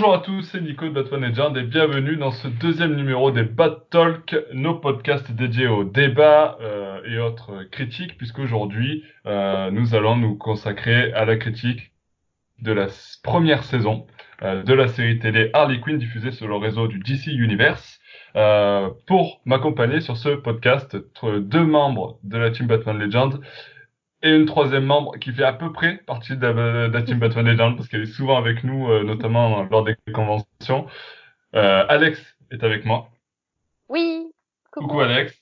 Bonjour à tous, c'est Nico de Batman Legend et bienvenue dans ce deuxième numéro des Bat Talk, nos podcasts dédiés aux débats et autres critiques, puisqu'aujourd'hui nous allons nous consacrer à la critique de la première saison de la série télé Harley Quinn diffusée sur le réseau du DC Universe. Pour m'accompagner sur ce podcast, deux membres de la team Batman Legend et une troisième membre qui fait à peu près partie de la team Batman Legend parce qu'elle est souvent avec nous, notamment lors des conventions. Alex est avec moi. Oui, Coucou coucou. Alex.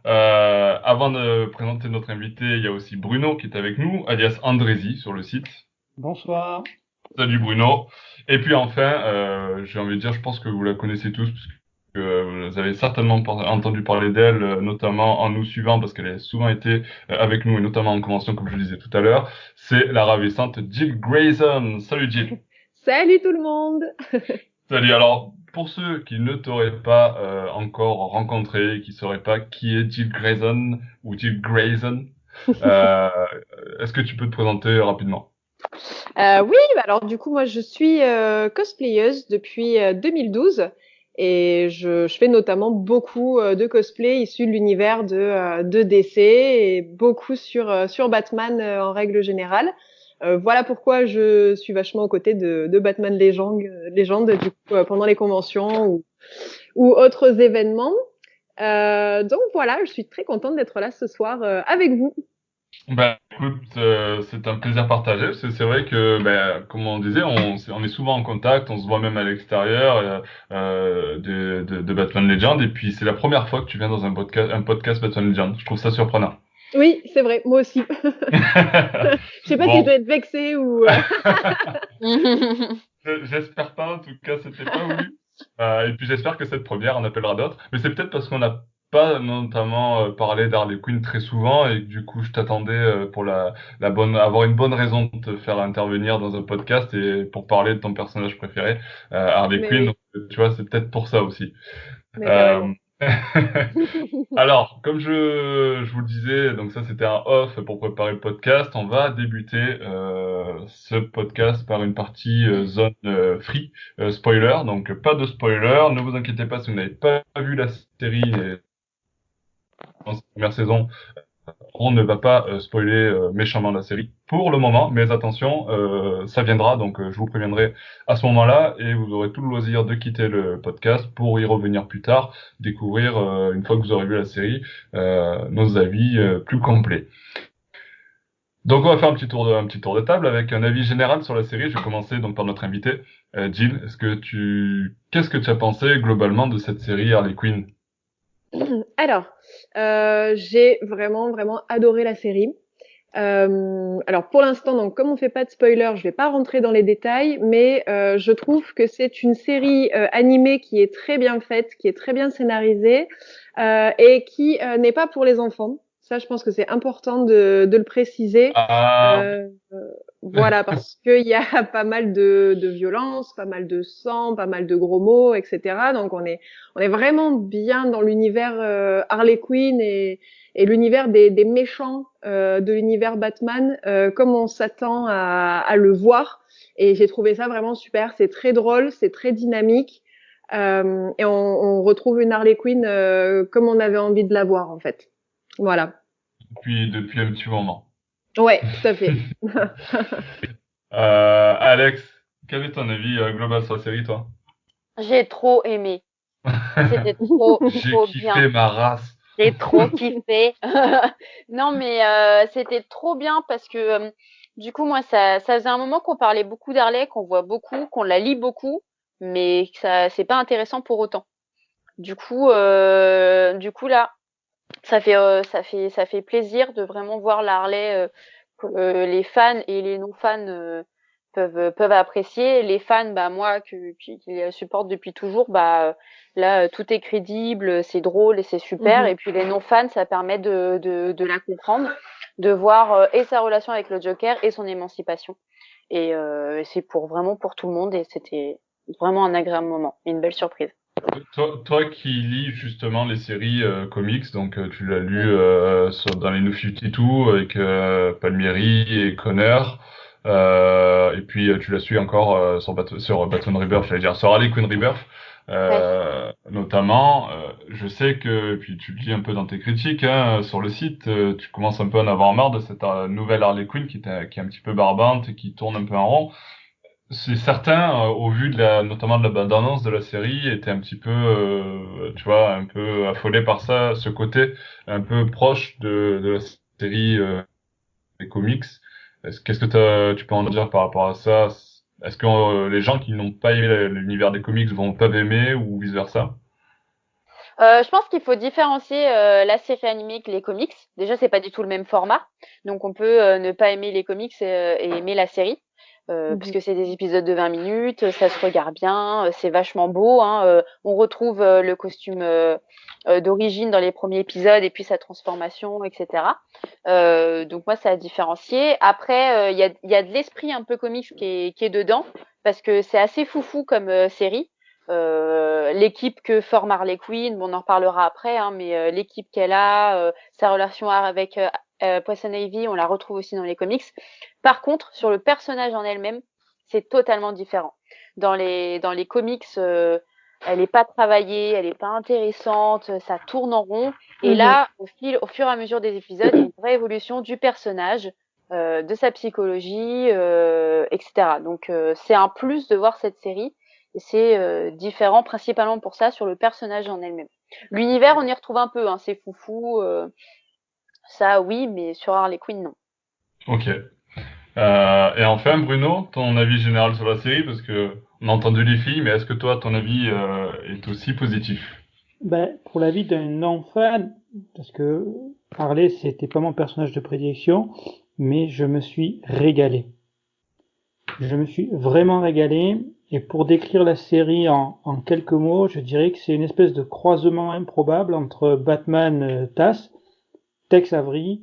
Avant de présenter notre invité, il y a aussi Bruno qui est avec nous, alias Andrézy sur le site. Bonsoir. Salut Bruno. Et puis enfin, j'ai envie de dire, je pense que vous la connaissez tous, parce que vous avez certainement entendu parler d'elle, notamment en nous suivant, parce qu'elle a souvent été avec nous, et notamment en convention, comme je le disais tout à l'heure. C'est la ravissante Jill Grayson. Salut Jill. Salut tout le monde. Salut. Alors, pour ceux qui ne t'auraient pas encore rencontré, qui ne sauraient pas qui est Jill Grayson ou Jill Grayson, euh, est-ce que tu peux te présenter rapidement? Oui, alors du coup moi je suis cosplayeuse depuis 2012 et je fais notamment beaucoup de cosplay issus de l'univers de DC et beaucoup sur Batman en règle générale. Voilà pourquoi je suis vachement aux côtés de Batman Légende du coup pendant les conventions ou autres événements. Donc voilà, je suis très contente d'être là ce soir avec vous. Ben, écoute, c'est un plaisir partagé, parce que c'est vrai que, ben, comme on disait, on est souvent en contact, on se voit même à l'extérieur de Batman Legend, et puis c'est la première fois que tu viens dans un podcast Batman Legend. Je trouve ça surprenant. Oui, c'est vrai, moi aussi. Je sais pas si je Bon, dois être vexée ou. j'espère pas, en tout cas, c'était pas voulu. Et puis j'espère que cette première en appellera d'autres, mais c'est peut-être parce qu'on n'a pas notamment parlé d'Harley Quinn très souvent et que du coup je t'attendais pour la bonne avoir une bonne raison de te faire intervenir dans un podcast et pour parler de ton personnage préféré, Harley Mais Quinn. oui, Donc, tu vois, c'est peut-être pour ça aussi. mais Euh, carrément. Alors, comme je vous le disais, donc ça c'était un off pour préparer le podcast. On va débuter ce podcast par une partie zone free, spoiler. Donc pas de spoiler. Ne vous inquiétez pas si vous n'avez pas vu la série dans cette première saison. On ne va pas spoiler méchamment la série pour le moment, mais attention, ça viendra, donc je vous préviendrai à ce moment-là et vous aurez tout le loisir de quitter le podcast pour y revenir plus tard, découvrir, une fois que vous aurez vu la série, nos avis plus complets. Donc on va faire un petit tour de table avec un avis général sur la série. Je vais commencer donc par notre invité, Jill. Qu'est-ce que tu as pensé globalement de cette série Harley Quinn? Alors, j'ai vraiment adoré la série. Alors pour l'instant, donc comme on fait pas de spoiler, je vais pas rentrer dans les détails, mais je trouve que c'est une série animée qui est très bien faite, qui est très bien scénarisée et qui n'est pas pour les enfants. Ça, je pense que c'est important de le préciser. Ah, Euh, voilà, parce qu'il y a pas mal de violence, pas mal de sang, pas mal de gros mots, etc. Donc on est vraiment bien dans l'univers Harley Quinn et l'univers des méchants de l'univers Batman, comme on s'attend à le voir. Et j'ai trouvé ça vraiment super. C'est très drôle, c'est très dynamique. Et on retrouve une Harley Quinn comme on avait envie de la voir, en fait. Voilà. depuis un petit moment. Ouais, tout à fait. Alex, quel est ton avis global sur la série, toi? J'ai trop aimé. C'était trop, J'ai trop bien. kiffé ma race. J'ai trop kiffé. Non, mais c'était trop bien parce que du coup, moi, ça faisait un moment qu'on parlait beaucoup d'Harley, qu'on voit beaucoup, qu'on la lit beaucoup, mais que ça, c'est pas intéressant pour autant. Du coup là, ça fait plaisir de vraiment voir la Harley que les fans et les non-fans peuvent apprécier. Les fans, bah moi qui les supporte depuis toujours, bah là tout est crédible, c'est drôle et c'est super. Mhm. Et puis les non-fans, ça permet de la comprendre, de voir et sa relation avec le Joker et son émancipation. Et c'est vraiment pour tout le monde et c'était vraiment un agréable moment et une belle surprise. Toi qui lis justement les séries comics, donc tu l'as lu Mm. dans les New 52 avec Palmieri et Connor. Et puis tu la suis encore sur Batman Rebirth, j'allais dire sur Harley Quinn Rebirth. Ouais. Notamment, je sais que, puis tu le dis un peu dans tes critiques sur le site, tu commences un peu à en avoir marre de cette nouvelle Harley Quinn qui est un petit peu barbante et qui tourne un peu en rond. C'est certain, au vu notamment de la bande-annonce de la série, étaient un petit peu, tu vois, un peu affolés par ça, ce côté un peu proche de la série des comics. Qu'est-ce que tu peux en dire par rapport à ça? Est-ce que les gens qui n'ont pas aimé l'univers des comics vont pas aimer ou vice-versa? Je pense qu'il faut différencier la série animée que les comics. Déjà, c'est pas du tout le même format, donc on peut ne pas aimer les comics et aimer la série, puisque c'est des épisodes de 20 minutes, ça se regarde bien, c'est vachement beau. Hein, on retrouve le costume d'origine dans les premiers épisodes et puis sa transformation, etc. Donc moi, ça a différencié. Après, il y a de l'esprit un peu comics qui est dedans, parce que c'est assez foufou comme série. L'équipe que forme Harley Quinn, bon, on en reparlera après, hein, mais l'équipe qu'elle a, sa relation avec Poison Ivy, on la retrouve aussi dans les comics. Par contre, sur le personnage en elle-même, c'est totalement différent. Dans les comics, elle est pas travaillée, elle est pas intéressante, ça tourne en rond. Et là, au fur et à mesure des épisodes, il y a une vraie évolution du personnage, de sa psychologie, etc. Donc, c'est un plus de voir cette série. Et c'est différent principalement pour ça sur le personnage en elle-même. L'univers, on y retrouve un peu, hein, c'est foufou, ça oui, mais sur Harley Quinn, non. Ok. Et enfin, Bruno, ton avis général sur la série, parce que on a entendu les filles, mais est-ce que toi, ton avis est aussi positif? Ben, pour l'avis d'un non-fan, parce que Harley, c'était pas mon personnage de prédilection, mais je me suis régalé. Je me suis vraiment régalé. Et pour décrire la série en quelques mots, je dirais que c'est une espèce de croisement improbable entre Batman Tass, Tex Avery,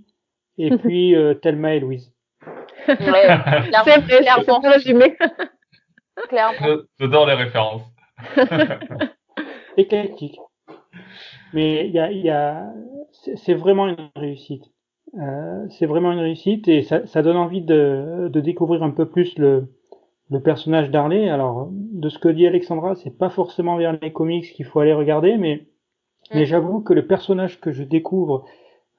et puis Thelma et Louise. Ouais, clairement, C'est vrai, c'est clairement, pas résumé. clairement. J'adore les références. Éclectique. Mais c'est vraiment une réussite. C'est vraiment une réussite et ça donne envie de découvrir un peu plus le personnage d'Harley. Alors, de ce que dit Alexandra, c'est pas forcément vers les comics qu'il faut aller regarder, mais j'avoue que le personnage que je découvre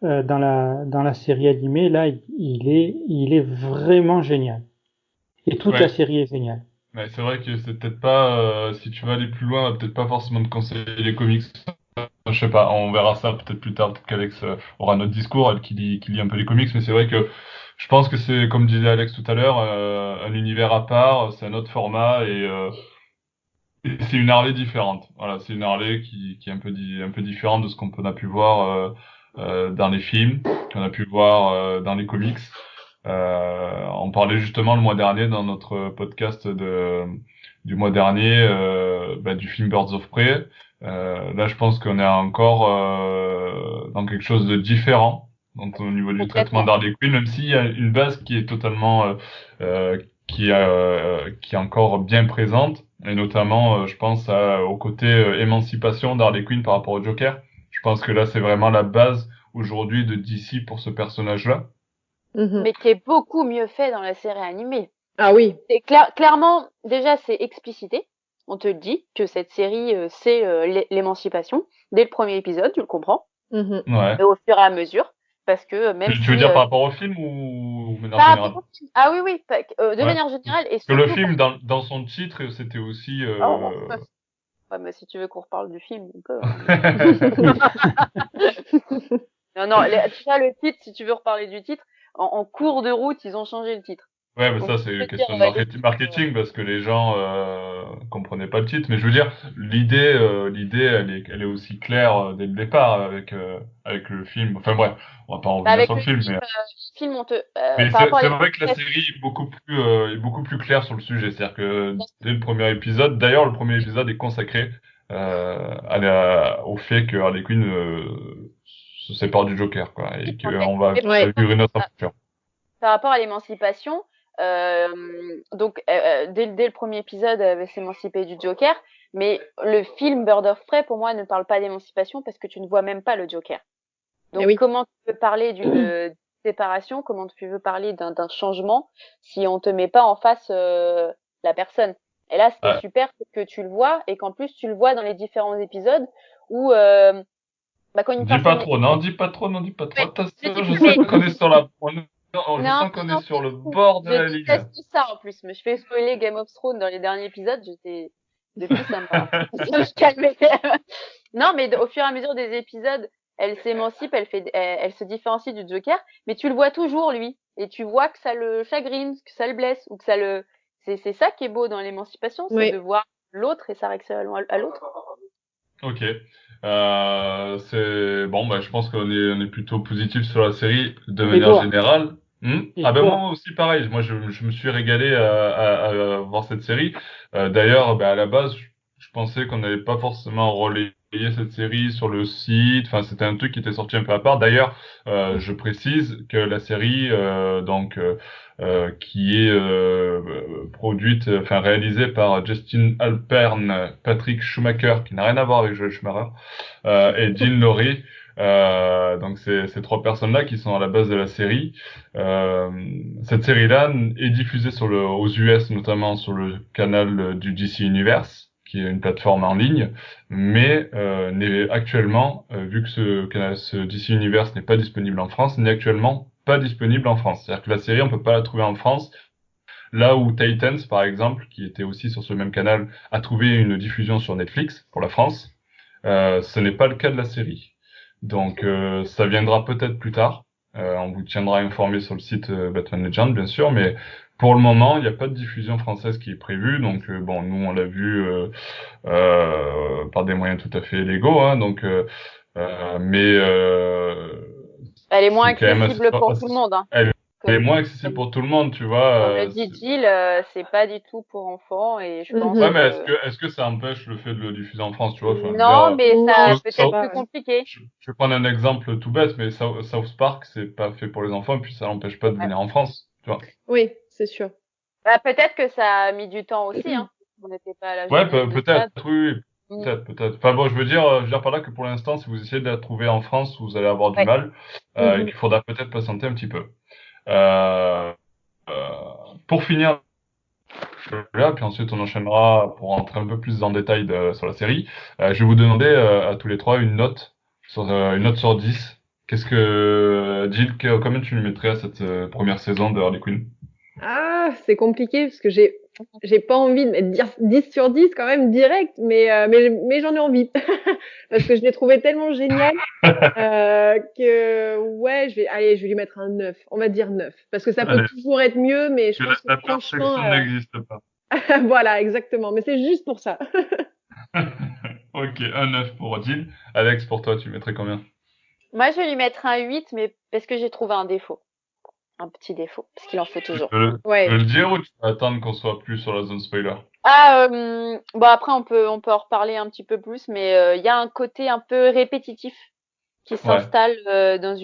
dans la série animée, là, il est vraiment génial. Et toute la Ouais. série est géniale. Ouais, c'est vrai que c'est peut-être pas, si tu veux aller plus loin, peut-être pas forcément de conseiller les comics. Je sais pas, on verra ça peut-être plus tard, peut-être qu'Alex aura notre discours, elle qui lit un peu les comics, mais c'est vrai que je pense que c'est, comme disait Alex tout à l'heure, un univers à part, c'est un autre format et c'est une Harley différente. Voilà, c'est une Harley qui est un peu différente de ce qu'on a pu voir dans les films, qu'on a pu voir dans les comics. On parlait justement le mois dernier dans notre podcast du mois dernier du film Birds of Prey. Là, je pense qu'on est encore dans quelque chose de différent. Donc au niveau du traitement Complètement. d'Harley Quinn, même s'il y a une base qui est totalement qui est encore bien présente, et notamment je pense au côté émancipation d'Harley Quinn par rapport au Joker. Je pense que là c'est vraiment la base aujourd'hui de DC pour ce personnage-là. Mais qui est beaucoup mieux fait dans la série animée. Ah oui. C'est clairement, déjà, c'est explicité. On te le dit que cette série, c'est l'émancipation. Dès le premier épisode, tu le comprends. Ouais. Et au fur et à mesure. Parce que même Tu veux si... dire par rapport au film ou de manière par rapport générale? au film. Ah oui, oui. De Ouais. manière générale, et Que le surtout... film, dans son titre, c'était aussi... Oh, ouais, mais si tu veux qu'on reparle du film, on peut. Hein, non, non, déjà le titre, si tu veux reparler du titre, en cours de route, ils ont changé le titre. Ouais, mais Donc, ça, je c'est peux une te dire, question de marketing parce que les gens comprenaient pas le titre. Mais je veux dire, l'idée, elle est aussi claire dès le départ avec le film. Enfin bref, on va pas revenir avec sur le film, le film, on te, mais par rapport à c'est vrai que la l'émancipation, série est beaucoup plus claire sur le sujet. C'est-à-dire que dès le premier épisode, d'ailleurs, le premier épisode est consacré au fait que Harley Quinn se sépare du Joker, quoi, et qu'on va Ouais. vivre une autre aventure. par rapport à l'émancipation, donc dès le premier épisode, elle va s'émanciper du Joker, mais le film Bird of Prey, pour moi, ne parle pas d'émancipation parce que tu ne vois même pas le Joker. Eh Donc, oui. comment tu peux parler d'une séparation, comment tu veux parler d'un changement si on te met pas en face la personne. Et là, ce qui est Ouais. super, c'est que tu le vois et qu'en plus tu le vois dans les différents épisodes où quand une Dis pas personne trop, non, dis pas trop, non, dis pas trop. Ouais, Attention, je je dis sens mais qu'on est sur la, je non, sens qu'on est non, sur pas le du tout. bord de Je la ligne. déteste ça en plus. Mais je fais spoiler Game of Thrones dans les derniers épisodes. Depuis, ça ça me calmait. Non, mais au fur et à mesure des épisodes, elle s'émancipe, elle se différencie du Joker, mais tu le vois toujours, lui. Et tu vois que ça le chagrine, que ça le blesse, ou que c'est ça qui est beau dans l'émancipation, c'est Oui. de voir l'autre et sa réaction à l'autre. Ok. C'est bon, je pense on est plutôt positif sur la série de manière toi? générale. Et Ah ben toi? moi aussi pareil. Moi je me suis régalé à voir cette série. D'ailleurs, à la base, je pensais qu'on n'allait pas forcément relayer cette série sur le site. Enfin, c'était un truc qui était sorti un peu à part. D'ailleurs, je précise que la série, qui est produite, enfin réalisée par Justin Halpern, Patrick Schumacher, qui n'a rien à voir avec Joel Schumacher, et Jean Laurie. Donc ces trois personnes-là qui sont à la base de la série. Cette série-là est diffusée aux US, notamment sur le canal du DC Universe, qui est une plateforme en ligne, mais n'est actuellement, vu que ce DC Universe n'est pas disponible en France, n'est actuellement pas disponible en France. C'est-à-dire que la série, on peut pas la trouver en France. Là où Titans, par exemple, qui était aussi sur ce même canal, a trouvé une diffusion sur Netflix pour la France, ce n'est pas le cas de la série. Donc ça viendra peut-être plus tard. On vous tiendra informé sur le site Batman Legend, bien sûr, mais pour le moment, il n'y a pas de diffusion française qui est prévue. Donc nous on l'a vu par des moyens tout à fait légaux, hein, mais Elle est moins c'est quand même accessible pour tout le monde, hein. elle est Comme, moins accessible pour tout le monde, tu vois. comme le dit Jill, c'est pas du tout pour enfants et je pense Ouais, Mhm. mais que est-ce que ça empêche le fait de le diffuser en France, tu vois? Enfin, je veux dire, non, mais ça Non, je peut sais être pas. plus compliqué. je vais prendre un exemple tout bête, mais South Park, c'est pas fait pour les enfants, puis ça n'empêche pas de Ouais. venir en France, tu vois? Oui, c'est sûr. Bah, peut-être que ça a mis du temps aussi, hein. On n'était pas à la Ouais, jeunesse de peut-être, ça. oui, oui, Mm. peut-être. Enfin bon, je veux dire par là que pour l'instant, si vous essayez de la trouver en France, vous allez avoir du Ouais. mal, et Mhm. qu'il faudra peut-être patienter un petit peu. Euh, euh, pour finir là, puis ensuite on enchaînera pour rentrer un peu plus en détail sur la série. Je vais vous demander à tous les trois une note sur 10. Jill, combien tu lui mettrais à cette première saison de Harley Quinn? Ah, c'est compliqué parce que j'ai pas envie de mettre 10 sur 10 quand même direct, mais j'en ai envie. Parce que je l'ai trouvé tellement génial que ouais, je vais lui mettre un 9. On va dire 9. Parce que ça peut Allez, toujours être mieux, mais je que pense que la franchement, perfection n'existe pas. voilà, exactement. Mais c'est juste pour ça. Ok, un 9 pour Jill. Alex, pour toi, tu mettrais combien? Moi, je vais lui mettre un 8, mais parce que j'ai trouvé un défaut. Un petit défaut. Parce qu'il en faut Tu toujours. veux Ouais. le dire ou tu vas attendre qu'on soit plus sur la zone spoiler? Ah, bon, après, on peut en reparler un petit peu plus, mais il y a un côté un peu répétitif qui Ouais. s'installe dans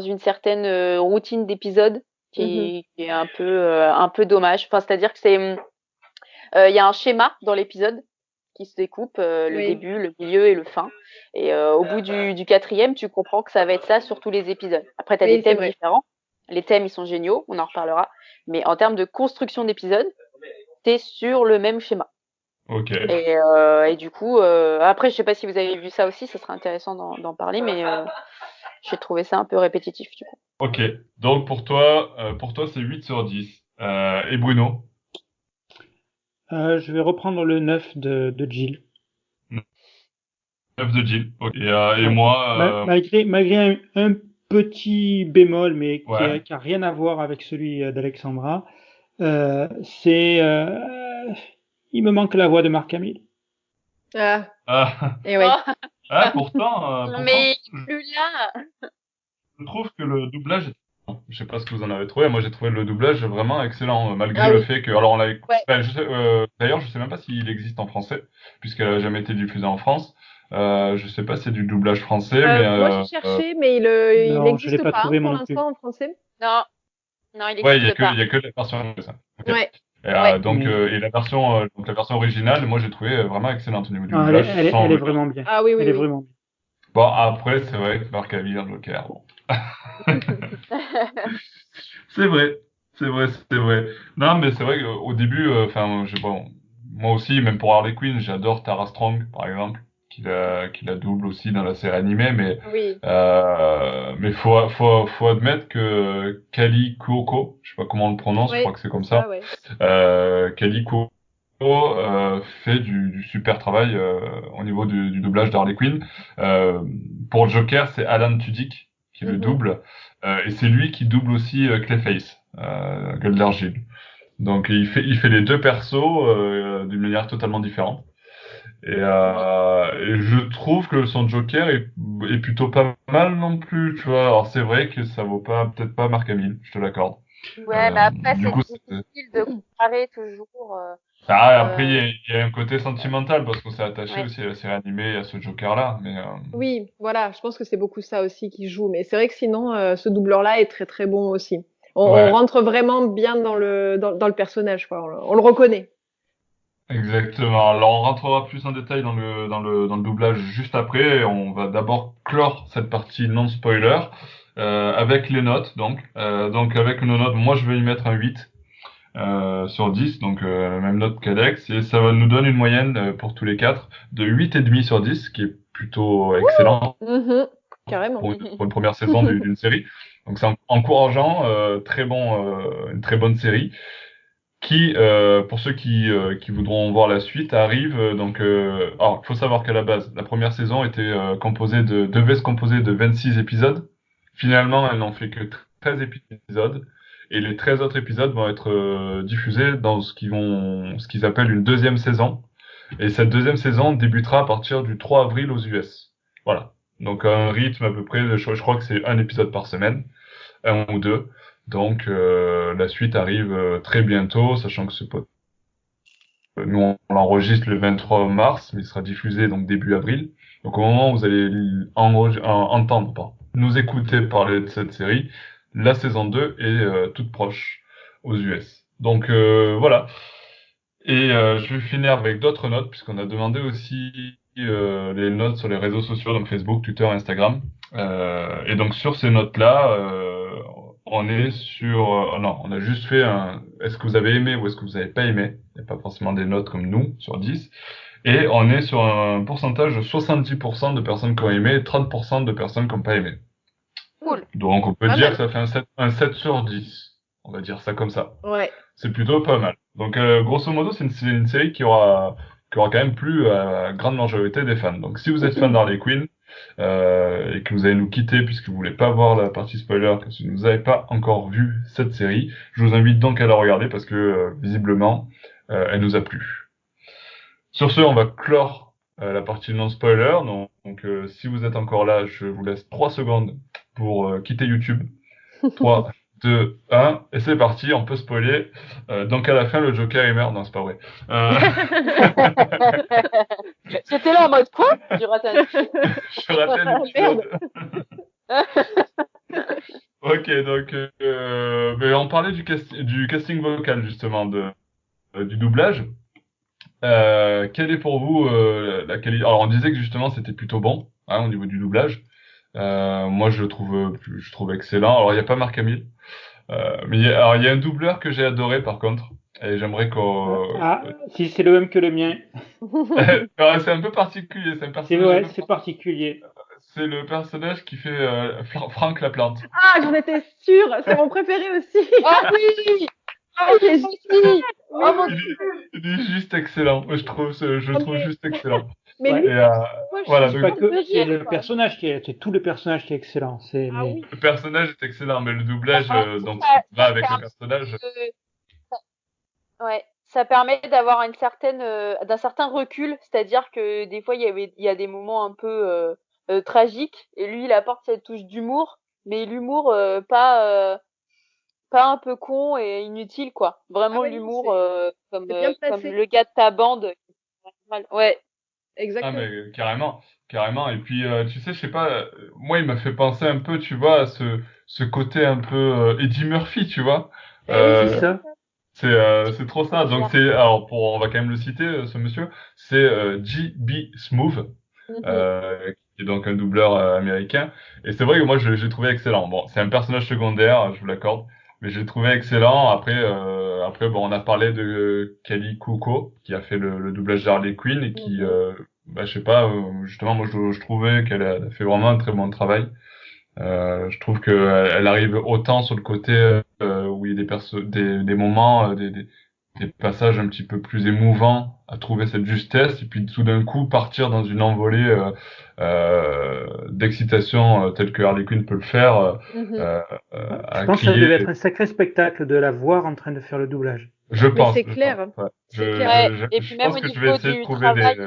une certaine routine d'épisode Mhm. qui est un peu dommage. Enfin, c'est-à-dire que il y a un schéma dans l'épisode qui se découpe, le Oui. début, le milieu et le fin. Et au bout du quatrième, tu comprends que ça va être ça sur tous les épisodes. Après, tu as des Oui, c'est thèmes vrai. différents. Les thèmes, ils sont géniaux, on en reparlera. Mais en termes de construction d'épisodes, t'es sur le même schéma. Ok. Et du coup, après, je sais pas si vous avez vu ça aussi, ça serait intéressant d'en parler, mais j'ai trouvé ça un peu répétitif du coup. Ok. Donc pour toi, c'est 8 sur 10. Et Bruno? Je vais reprendre le 9 de Jill. 9 de Jill. Ok. Et Ouais. moi, Malgré un petit bémol, mais ouais. qui a rien à voir avec celui d'Alexandra, c'est il me manque la voix de Marc Hamill. Ah, Ah, et oui. pourtant, Mais plus là. je trouve que le doublage, je sais pas ce que vous en avez trouvé. Moi, j'ai trouvé le doublage vraiment excellent, malgré Ah le oui. fait que, alors on l'avait, Ouais. d'ailleurs, je sais même pas s'il existe en français, puisqu'elle a jamais été diffusée en France. Je sais pas si c'est du doublage français, mais Moi, j'ai cherché, mais il Non, je l'ai n'existe pas pas hein, trouvé moi pour non plus. l'instant en français. Non, non, il ouais, n'existe pas. il y a que la version anglaise. Hein. Ok. Ouais. Et, Ouais. Mais et la version originale, moi, j'ai trouvé vraiment excellente au niveau du ah, doublage, elle est sans, vraiment bien. Ah oui, Elle oui, est oui. vraiment bien. Bon, après, c'est vrai que Mark Hamill en Joker, bon. C'est vrai, c'est vrai, c'est vrai. Non, mais c'est vrai qu'au début, enfin, bon, moi aussi, même pour Harley Quinn, j'adore Tara Strong, par exemple, qui la double aussi dans la série animée, Oui, mais faut admettre que Kali Cuoco, je sais pas comment on le prononce, je crois ouais, que c'est c'est comme ça, ça, ouais. Kali Cuoco fait du super travail au niveau du doublage d'Harley Quinn. Euh, pour Joker, c'est Alan Tudyk qui le Mhm. double, et c'est lui qui double aussi Clayface, Gueule d'Argile. Donc il fait les deux persos d'une manière totalement différente. Oui, Et je trouve que son Joker est plutôt pas mal non plus, tu vois. Alors c'est vrai que ça vaut pas peut-être pas Mark Hamill, je te l'accorde. Ouais, mais après, Du c'est coup, difficile de comparer toujours. après Euh, il y a un côté sentimental parce qu'on s'est attaché ouais. aussi à la série animée et à ce Joker-là. Mais oui, voilà, je pense que c'est beaucoup ça aussi qui joue. Mais c'est vrai que sinon, ce doubleur-là est très très bon aussi. On ouais, rentre vraiment bien dans le personnage, quoi. On le reconnaît. exactement. Alors on rentrera plus en détail dans le doublage juste après. On va d'abord clore cette partie non spoiler avec les notes. Donc avec nos notes, moi je vais y mettre un 8. Sur 10, donc même note qu'Alex, et ça va nous donner une moyenne pour tous les quatre de 8,5 sur 10, ce qui est plutôt excellent Mhm, carrément. pour une première saison d'une série. Donc c'est encourageant, une très bonne série qui, pour ceux qui voudront voir la suite, arrive. Alors, il faut savoir qu'à la base, la première saison devait se composer de 26 épisodes. Finalement, elle n'en fait que 13 épisodes. Et les 13 autres épisodes vont être diffusés dans ce qu'ils appellent une deuxième saison. Et cette deuxième saison débutera à partir du 3 avril aux US. Voilà. Donc un rythme à peu près, je crois que c'est un épisode par semaine, un ou deux. Donc la suite arrive très bientôt, sachant que nous on l'enregistre le 23 mars, mais il sera diffusé donc début avril. Donc au moment où vous allez entendre, nous écouter parler de cette série, la saison 2 est toute proche aux US. Donc voilà. Et je vais finir avec d'autres notes, puisqu'on a demandé aussi les notes sur les réseaux sociaux, donc Facebook, Twitter, Instagram. Et donc sur ces notes-là, on est sur... non, on a juste fait un... Est-ce que vous avez aimé ou est-ce que vous n'avez pas aimé? Il n'y a pas forcément des notes comme nous, sur 10. Et on est sur un pourcentage de 70% de personnes qui ont aimé et 30% de personnes qui n'ont pas aimé. Hmm, Donc on peut pas dire que mal. ça fait un 7 sur 10. On va dire ça comme ça. Ouais. C'est plutôt pas mal. Donc, grosso modo, c'est une série qui aura quand même plu à la grande majorité des fans. Donc, si vous êtes fan d'Harley Quinn, et que vous allez nous quitter puisque vous voulez pas voir la partie spoiler, que vous n'avez pas encore vu cette série, je vous invite donc à la regarder parce que, visiblement, elle nous a plu. Sur ce, on va clore la partie non-spoiler. Donc, si vous êtes encore là, je vous laisse 3 secondes pour quitter YouTube. 3, 2, 1, et c'est parti, on peut spoiler. Donc à la fin, le Joker il meurt. Non, c'est pas vrai. Euh, C'était là en mode quoi? J'ai raté un épisode. je ratais un Merde. épisode. Ok, donc mais on parlait du casting vocal justement, du doublage. Quelle est pour vous la qualité? Alors on disait que justement c'était plutôt bon au niveau du doublage. Moi je trouve excellent. Alors il n'y a pas Marc Hamill. Alors, il y a un doubleur que j'ai adoré par contre, et j'aimerais qu'on... Si c'est le même que le mien, Alors, c'est un peu particulier, c'est un c'est personnage un ouais, peu... c'est particulier. C'est le personnage qui fait Franck Laplante. Ah, j'en étais sûre. C'est mon préféré aussi. Ah oui! Ah, Il est moi aussi! mais Oh mon oui. Il est juste excellent. Moi, je le Ah, trouve juste excellent. mais Ouais. lui, Et moi, voilà, C'est je pas donc, pense que de c'est rire, le quoi. personnage c'est tout le personnage qui est excellent. C'est Ah mais oui. le personnage est excellent, mais le doublage, En même donc, temps, va ça avec le permet personnage. de, ouais, ça permet d'avoir d'un certain recul, c'est-à-dire que des fois il y a des moments un peu tragiques et lui il apporte cette touche d'humour, mais l'humour pas un peu con et inutile quoi. Ah Vraiment ouais, non, l'humour c'est bien comme placé. le gars de ta bande. Ouais, Ah, mais Exactement. carrément, carrément. Et puis, tu sais, je sais pas, moi, il m'a fait penser un peu, tu vois, à ce côté un peu Eddie Murphy, tu vois. Eh oui, c'est Euh, c'est ça. ça. c'est trop ça. c'est Donc clair. on va quand même le citer, ce monsieur. C'est J.B. Smoove, Mhm. euh, qui est donc un doubleur américain. Et c'est vrai que moi, j'ai trouvé excellent. Bon, c'est un personnage secondaire, je vous l'accorde, mais j'ai trouvé excellent. Après, bon, on a parlé de Kelly Kuko, qui a fait le doublage d'Harley Quinn et qui, je sais pas, justement, moi, je trouvais qu'elle a fait vraiment un très bon travail. Je trouve que elle arrive autant sur le côté où il y a des moments, des passages un petit peu plus émouvants à trouver cette justesse, et puis tout d'un coup partir dans une envolée d'excitation telle que Harley Quinn peut le faire, Je à pense que ça crier. devait être un sacré spectacle de la voir en train de faire le doublage. Je Mais pense, c'est je pense. clair, Ouais. c'est clair. Ouais, et puis Je même pense au que je vais niveau essayer de du trouver travail,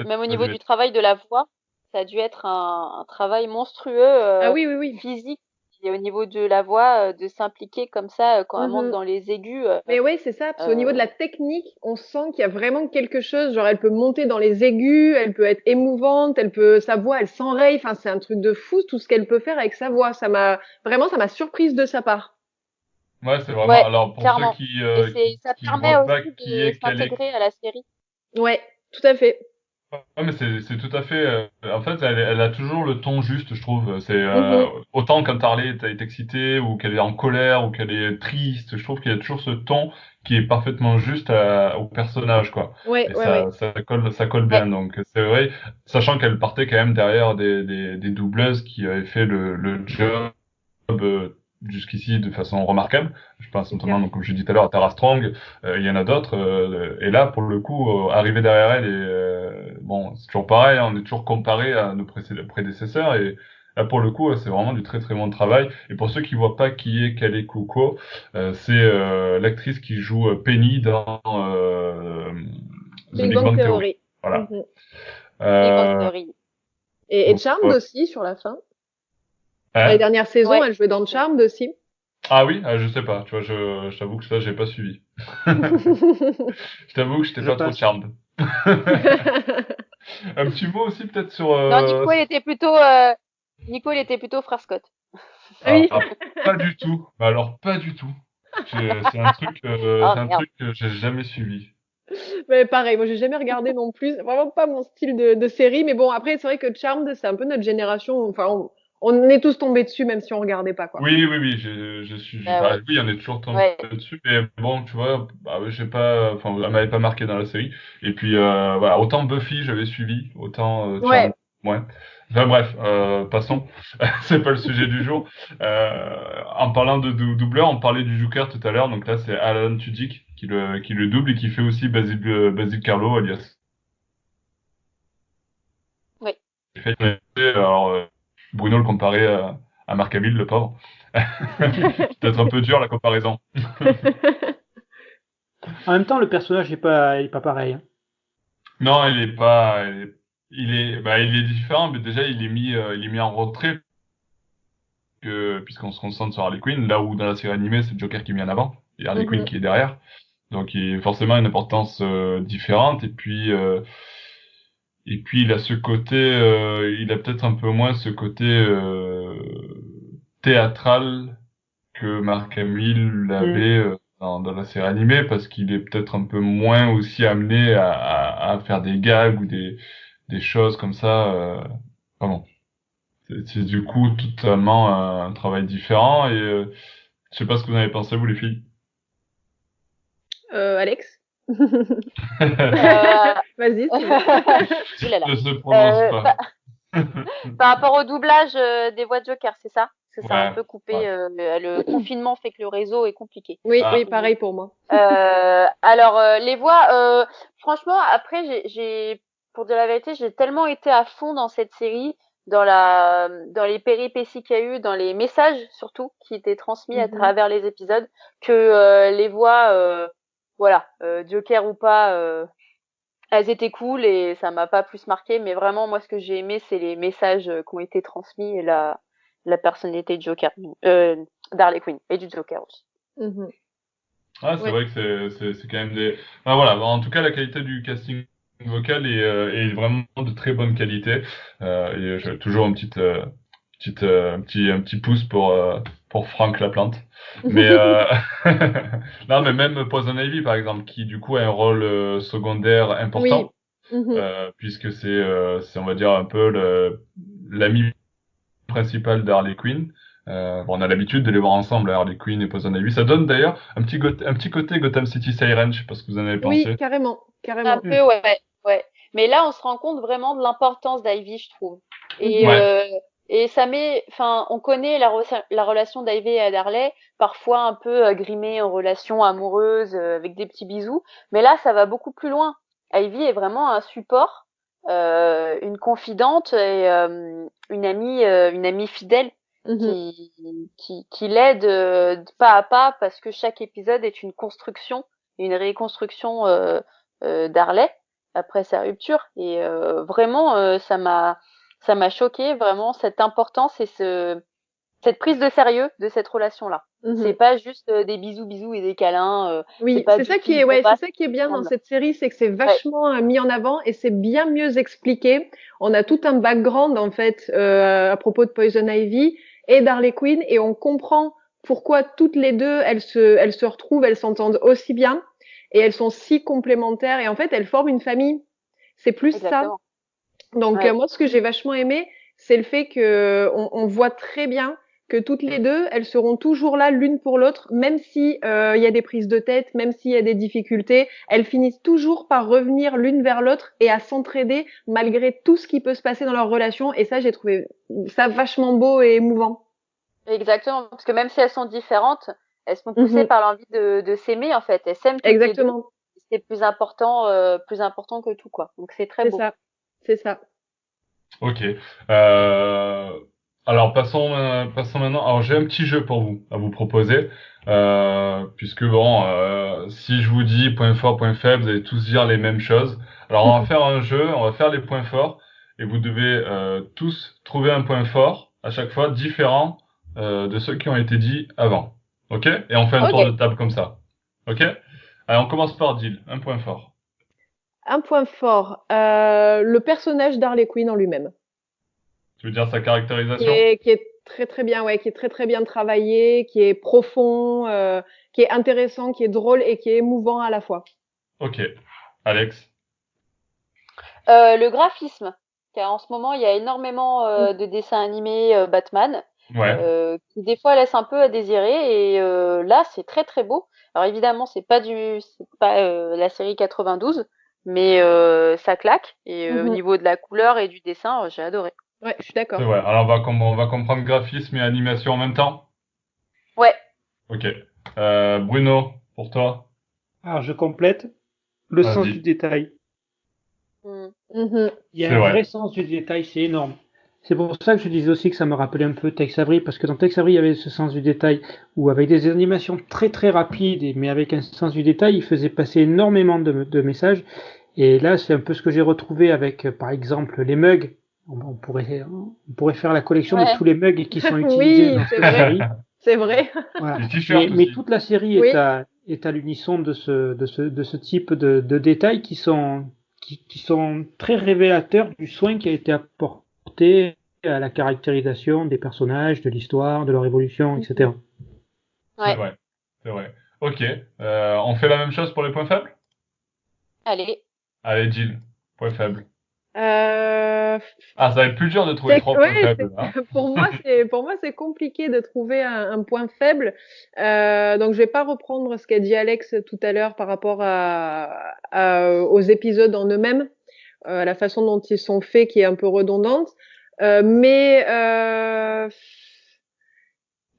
même au niveau Vas-y. du travail de la voix, ça a dû être un travail monstrueux Ah oui, oui, oui. physique et au niveau de la voix, de s'impliquer comme ça quand elle monte Mhm. dans les aigus. Mais ouais, c'est ça, parce qu'au niveau de Euh, la technique, on sent qu'il y a vraiment quelque chose. Genre, elle peut monter dans les aigus, elle peut être émouvante, sa voix, elle s'enraye. Enfin, c'est un truc de fou, tout ce qu'elle peut faire avec sa voix. Ça m'a surprise de sa part. Ouais, c'est vraiment. ouais, Alors pour ceux clairement. Et ça qui permet voient pas aussi qui de est Calais. s'intégrer à la série. Ouais, tout à fait. Ouais, mais c'est tout à fait. En fait, elle a toujours le ton juste, je trouve. C'est Mhm. autant quand Harley est excitée ou qu'elle est en colère ou qu'elle est triste. Je trouve qu'il y a toujours ce ton qui est parfaitement juste au personnage, quoi. Ouais, Et ouais, ouais. ça colle Ouais, bien. Donc c'est vrai, sachant qu'elle partait quand même derrière des doubleuses qui avaient fait le job jusqu'ici de façon remarquable. Je pense C'est notamment, clair. donc, comme je dit tout à l'heure, à Tara Strong. Il y en a d'autres. Et là, pour le coup, arriver derrière elle, et bon, c'est toujours pareil, hein, on est toujours comparé à nos prédécesseurs. Et là, pour le coup, c'est vraiment du très très bon travail. Et pour ceux qui voient pas qui est Kaley Cuoco, c'est l'actrice qui joue Penny dans The Big Big Bang Bang Theory. Theory. Voilà. Mhm. Big Bang Euh, Theory. Et donc, Charmed aussi, sur la fin. Dans les hein. dernières saisons, Ouais. elle jouait dans Charmed aussi. Ah oui, je sais pas. Tu vois, je t'avoue que ça, j'ai pas suivi. Je t'avoue que j'étais Je pas trop passe. charmed. Un petit mot aussi peut-être sur... Non, Nico, il était plutôt frère Scott. Ah oui. pas du tout. Mais alors pas du tout. Oh C'est un merde. truc que j'ai jamais suivi. Mais pareil, moi j'ai jamais regardé non plus. C'est vraiment pas mon style de série. Mais bon, après, c'est vrai que Charmed, c'est un peu notre génération. Enfin, on est tous tombés dessus, même si on regardait pas, quoi. Oui, j'ai suivi. Ah Bah ouais. oui, on est toujours tombé Ouais. dessus. Mais bon, tu vois, bah, j'ai pas... Enfin, elle m'avait pas marqué dans la série. Et puis, voilà, autant Buffy, j'avais suivi. Autant Charmed, Ouais. ouais. Enfin bref, passons. C'est pas le sujet du jour. En parlant de doubleur, on parlait du Joker tout à l'heure. Donc là, c'est Alan Tudyk qui le double et qui fait aussi Basil Carlo, alias. Oui. Alors, Bruno le comparait à Mark Hamill, le pauvre. C'est peut-être un peu dur la comparaison. En même temps, le personnage il est pas pareil, hein. Non, il est pas. Il est différent, mais déjà il est mis en retrait puisqu'on se concentre sur Harley Quinn, là où dans la série animée c'est Joker qui est mis en avant et Harley Quinn Mhm. qui est derrière. Donc il y a forcément une importance différente. Et puis il a ce côté, il a peut-être un peu moins ce côté théâtral que Mark Hamill Mm. l'avait dans la série animée, parce qu'il est peut-être un peu moins aussi amené à faire des gags ou des choses comme ça. Pardon. C'est du coup totalement un travail différent. Et je sais pas ce que vous en avez pensé, vous les filles. Alex? Euh... Vas-y, c'est bon. Ouh là là. Ne se prononce Bah, pas. par rapport au doublage des voix de Joker, c'est ça? Parce que ça a un Ouais, peu coupé. ouais. Le confinement fait que le réseau est compliqué. Oui, Ah, oui, pareil pour moi. Alors les voix, franchement, après pour dire la vérité, j'ai tellement été à fond dans cette série, dans les péripéties qu'il y a eu, dans les messages surtout qui étaient transmis à Mhm. travers les épisodes, que les voix, voilà, Joker ou pas, elles étaient cool et ça m'a pas plus marqué. Mais vraiment, moi, ce que j'ai aimé, c'est les messages qui ont été transmis et la personnalité de Joker, d'Harley Quinn et du Joker aussi. Mhm. ah, c'est Ouais. vrai que c'est quand même des. Enfin, voilà. En tout cas, la qualité du casting vocal est vraiment de très bonne qualité. Et j'ai toujours une un petit pouce pour Frank Laplante. Mais non, mais même Poison Ivy par exemple, qui du coup a un rôle secondaire Oui. important. Mhm. puisque c'est on va dire un peu l'ami principal d'Harley Quinn. Bon, on a l'habitude de les voir ensemble, Harley Quinn et Poison Ivy. Ça donne d'ailleurs un petit côté Gotham City Siren, je sais pas ce que vous en avez Oui, pensé. carrément, Un carrément. peu, ouais, ouais. Mais là, on se rend compte vraiment de l'importance d'Ivy, je trouve. Et, Mhm. Ouais, euh, et ça met, enfin, on connaît la relation d'Ivy et d'Harley, parfois un peu grimée en relation amoureuse, avec des petits bisous. Mais là, ça va beaucoup plus loin. Ivy est vraiment un support, une confidente et une amie fidèle Mhm. qui l'aide pas à pas parce que chaque épisode est une construction, une reconstruction d'Harley après sa rupture et vraiment ça m'a choqué vraiment cette importance et cette prise de sérieux de cette relation là. C'est Mhm. pas juste des bisous bisous et des câlins, c'est Oui, pas du tout ils vont c'est pas ça qui est bien dans ensemble. cette série, c'est que c'est Ouais, vachement mis en avant et c'est bien mieux expliqué. On a tout un background en fait à propos de Poison Ivy et d'Harley Quinn et on comprend pourquoi toutes les deux elles se retrouvent, elles s'entendent aussi bien et elles sont si complémentaires et en fait elles forment une famille. C'est plus ça. exactement. Donc Ouais, moi ce que j'ai vachement aimé, c'est le fait que on voit très bien que toutes les deux, elles seront toujours là l'une pour l'autre, même si il y a des prises de tête, même s'il y a des difficultés, elles finissent toujours par revenir l'une vers l'autre et à s'entraider malgré tout ce qui peut se passer dans leur relation. Et ça, j'ai trouvé ça vachement beau et émouvant. exactement parce que même si elles sont différentes, elles sont poussées Mhm. par l'envie de s'aimer en fait. Elles s'aiment toutes les deux. Exactement, C'est plus important que tout quoi. Donc c'est très c'est beau. ça, c'est ça. ok. Alors passons maintenant. Alors j'ai un petit jeu pour vous à vous proposer, puisque bon, si je vous dis point fort, point faible, vous allez tous dire les mêmes choses. Alors on va faire un jeu, on va faire les points forts, et vous devez tous trouver un point fort à chaque fois différent de ceux qui ont été dits avant. Ok? Et on fait un tour Ok. de table comme ça. Ok? Allez, on commence par Deal, un point fort. Un point fort, le personnage d'Harley Quinn en lui-même. Tu veux dire sa caractérisation? Qui est très très bien, ouais, qui est très très bien travaillé, qui est profond, qui est intéressant, qui est drôle et qui est émouvant à la fois. Ok. Alex? Le graphisme, car en ce moment il y a énormément Mm. de dessins animés Batman, Ouais. qui des fois laissent un peu à désirer et là c'est très très beau. Alors évidemment c'est pas la série 92, mais ça claque et au Mhm. niveau de la couleur et du dessin, j'ai adoré. Ouais, je suis C'est d'accord. vrai. Alors on va comprendre graphisme et animation en même temps. Ouais. Ok. Bruno, pour toi, Alors je complète le sens du vas-y. détail. Mm. Mhm. Il y a C'est un vrai vrai. sens du détail, c'est énorme. C'est pour ça que je disais aussi que ça me rappelait un peu Tex Avery, parce que dans Tex Avery, il y avait ce sens du détail, où avec des animations très très rapides, mais avec un sens du détail, il faisait passer énormément de messages. Et là, c'est un peu ce que j'ai retrouvé avec, par exemple, les mugs. On pourrait faire la collection de Ouais. tous les mugs qui sont utilisés Oui, dans c'est cette vrai, série. c'est vrai. Voilà. Les t-shirts Mais aussi. toute la série Oui, est à l'unisson de ce type de détails qui sont très révélateurs du soin qui a été apporté à la caractérisation des personnages, de l'histoire, de leur évolution, Mhm. etc. C'est Ouais. vrai. C'est vrai. Ok. On fait la même chose pour les points faibles? Allez. Allez, Jill. Point faible. Euh, Ah, ça va être plus dur de trouver trois points faibles, hein. pour moi, c'est compliqué de trouver un point faible. Donc, je vais pas reprendre ce qu'a dit Alex tout à l'heure par rapport aux épisodes en eux-mêmes, la façon dont ils sont faits qui est un peu redondante. Mais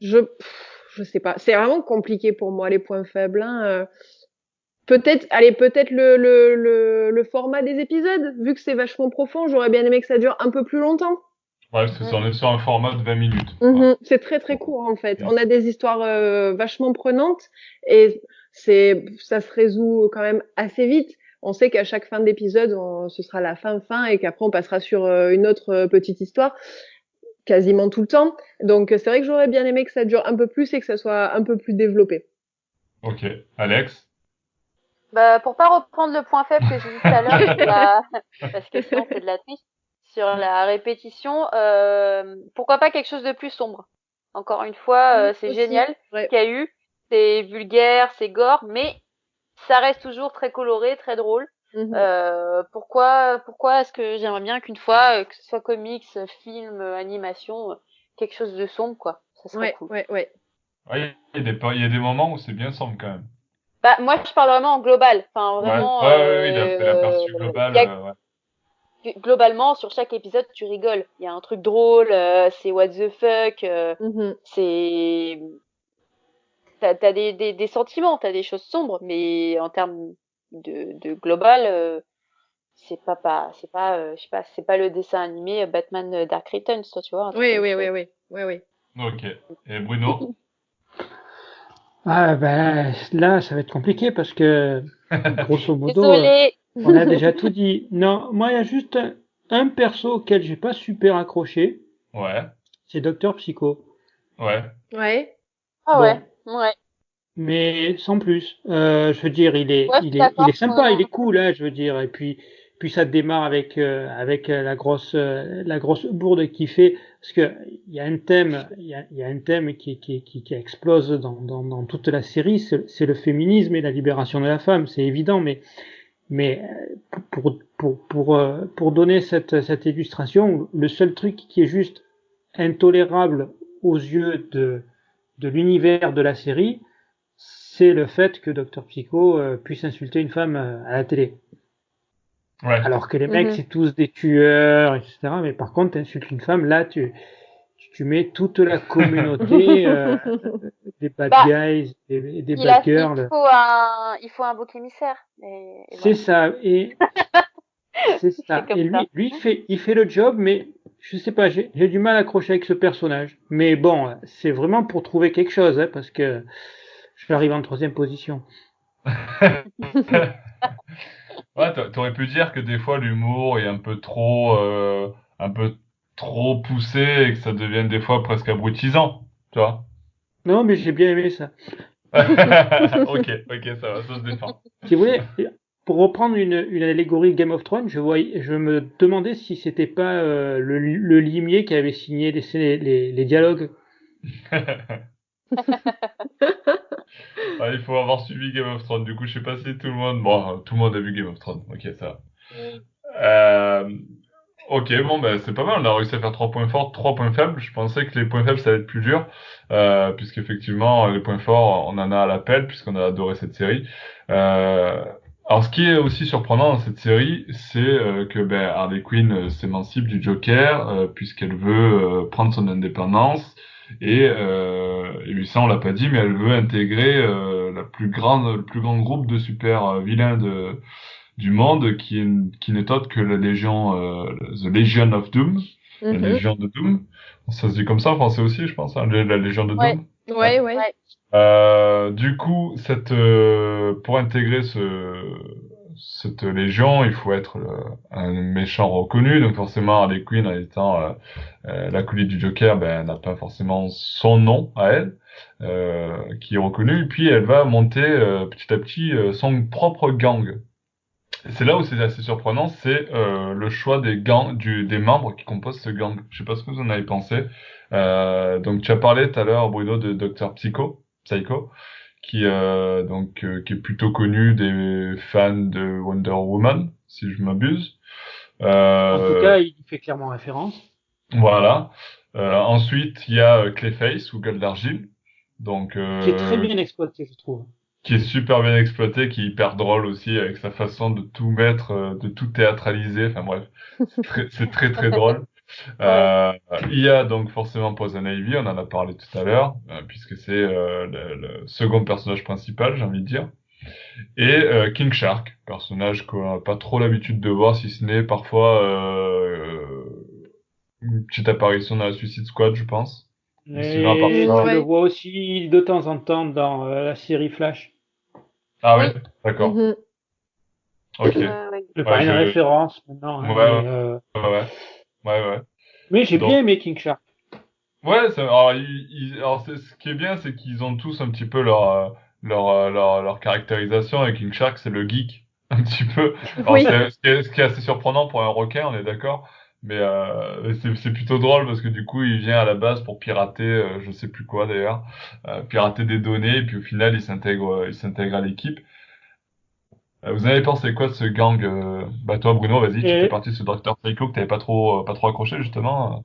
je sais pas. C'est vraiment compliqué pour moi les points faibles. Hein. Peut-être, allez, peut-être le format des épisodes, vu que c'est vachement profond, j'aurais bien aimé que ça dure un peu plus longtemps. Ouais, c'est ça, Mhm. on est sur un format de 20 minutes. Voilà. Mhm. C'est très très Bon. court en fait. Mm. On a des histoires vachement prenantes et ça se résout quand même assez vite. On sait qu'à chaque fin d'épisode, ce sera la fin et qu'après on passera sur une autre petite histoire quasiment tout le temps. Donc c'est vrai que j'aurais bien aimé que ça dure un peu plus et que ça soit un peu plus développé. Ok. Alex? Bah, pour pas reprendre le point faible que j'ai dit tout à l'heure sur la, parce que sinon c'est de la triche, sur la répétition, pourquoi pas quelque chose de plus sombre. Encore une fois, c'est Aussi, génial ce ouais. qu'il y a eu, c'est vulgaire, c'est gore, mais ça reste toujours très coloré, très drôle. Mhm. Pourquoi est-ce que j'aimerais bien qu'une fois, que ce soit comics, film, animation, quelque chose de sombre, quoi. Ça serait Ouais, cool. ouais, ouais. Ouais, il y a des moments où c'est bien sombre quand même. Bah, moi, je parle vraiment en global. Enfin, Ouais, vraiment, ouais, ouais, oui, l'aperçu global, ouais. globalement, sur chaque épisode, tu rigoles. Il y a un truc drôle, c'est what the fuck, Mhm. c'est, t'as des sentiments, t'as des choses sombres, mais en termes de global, je sais pas, c'est pas le dessin animé Batman Dark Returns, toi, tu vois, un truc Oui, comme oui, ça. oui, oui, oui, oui. Ok. Et Bruno? Ah ben là, ça va être compliqué parce que grosso modo, Désolée. on a déjà tout dit. Non, moi, il y a juste un perso auquel j'ai pas super accroché, Ouais, c'est Docteur Psycho. ouais. Ouais. Ah ouais, Bon, ouais. mais sans plus. Je veux dire, Ouais, je suis il est d'accord. sympa, il est cool, hein, je veux dire. Et puis ça démarre avec la grosse bourde qu'il fait, parce que il y a un thème, il y a un thème qui explose dans toute la série, c'est le féminisme et la libération de la femme, c'est évident, mais pour donner cette illustration, le seul truc qui est juste intolérable aux yeux de l'univers de la série, c'est le fait que Dr Psycho puisse insulter une femme à la télé. Ouais. Alors que les mecs, Mhm. c'est tous des tueurs, etc. Mais par contre, tu insultes une femme, là, tu mets toute la communauté, des bad Bah, guys, des bad girls. il faut un bouc émissaire. Et C'est voilà. ça. Et c'est C'est ça. comme Et ça. il fait le job, mais je sais pas, j'ai du mal à accrocher avec ce personnage. Mais bon, c'est vraiment pour trouver quelque chose, hein, parce que je arrive en troisième position. Ouais, t'aurais pu dire que des fois l'humour est un peu trop poussé et que ça devienne des fois presque abrutisant, tu vois. Non, mais j'ai bien aimé ça. Ok, ok, ça se défend. Si vous voulez, pour reprendre une allégorie Game of Thrones, je me demandais si c'était pas le limier qui avait signé les dialogues. Ouais, il faut avoir suivi Game of Thrones. Du coup, je sais pas si tout le monde, bon, tout le monde a vu Game of Thrones. Ok, ça va. Mm. Euh, ok, bon, ben, c'est pas mal. On a réussi à faire 3 points forts, 3 points faibles. Je pensais que les points faibles, ça allait être plus dur, puisqu'effectivement, les points forts, on en a à l'appel, puisqu'on a adoré cette série. Euh, alors, ce qui est aussi surprenant dans cette série, c'est que ben, Harley Quinn s'émancipe du Joker, puisqu'elle veut prendre son indépendance. Et puis ça, on l'a pas dit, mais elle veut intégrer le plus grand groupe de super vilains du monde qui n'est autre que la Légion, The Legion of Doom, la Mhm. Légion de Doom. Ça se dit comme ça en français aussi, je pense, hein, la Légion de Ouais, Doom. Ouais. Ouais, ouais. ouais. Du coup, pour intégrer cette légion, il faut être un méchant reconnu. Donc forcément, Harley Quinn, en étant l'acolyte du Joker, ben, elle n'a pas forcément son nom à elle, qui est reconnu. Et puis elle va monter petit à petit son propre gang. C'est là où c'est assez surprenant, c'est le choix des membres qui composent ce gang. Je sais pas ce que vous en avez pensé. Donc tu as parlé tout à l'heure, Bruno, de Dr Psycho, qui est plutôt connu des fans de Wonder Woman, si je m'abuse. En tout Euh, cas, il fait clairement référence. voilà. Ensuite, il y a Clayface ou Gueule d'Argile, donc Qui est très bien exploité, je trouve. qui est super bien exploité, qui est hyper drôle aussi avec sa façon de tout mettre, de tout théâtraliser. Enfin bref, c'est très très drôle. Ouais. Euh, il y a donc forcément Poison Ivy, on en a parlé tout à l'heure, puisque c'est le second personnage principal, j'ai envie de dire. Et King Shark, personnage qu'on n'a pas trop l'habitude de voir, si ce n'est parfois une petite apparition dans la Suicide Squad, je pense. Mais sinon, à part Et Mm, tu ça... le ouais. vois aussi de temps en temps dans la série Flash. Ah oui, Oui. d'accord. Mhm. Ok. Ouais. Je fais Ouais, pas une référence maintenant, Ouais, hein, ouais, ouais, ouais, ouais. mais j'ai Donc, bien aimé King Shark. ouais, alors, alors ce qui est bien, c'est qu'ils ont tous un petit peu leur caractérisation, et King Shark, c'est le geek, un petit peu. Alors, Oui. ce qui est assez surprenant pour un requin, on est d'accord, mais c'est plutôt drôle parce que du coup, il vient à la base pour pirater, je sais plus quoi d'ailleurs, pirater des données, et puis au final, il s'intègre à l'équipe. Vous avez pensé quoi de ce gang Bah toi Bruno, vas-y, tu fais Et, partie de ce Dr Psycho que t'avais pas trop accroché justement.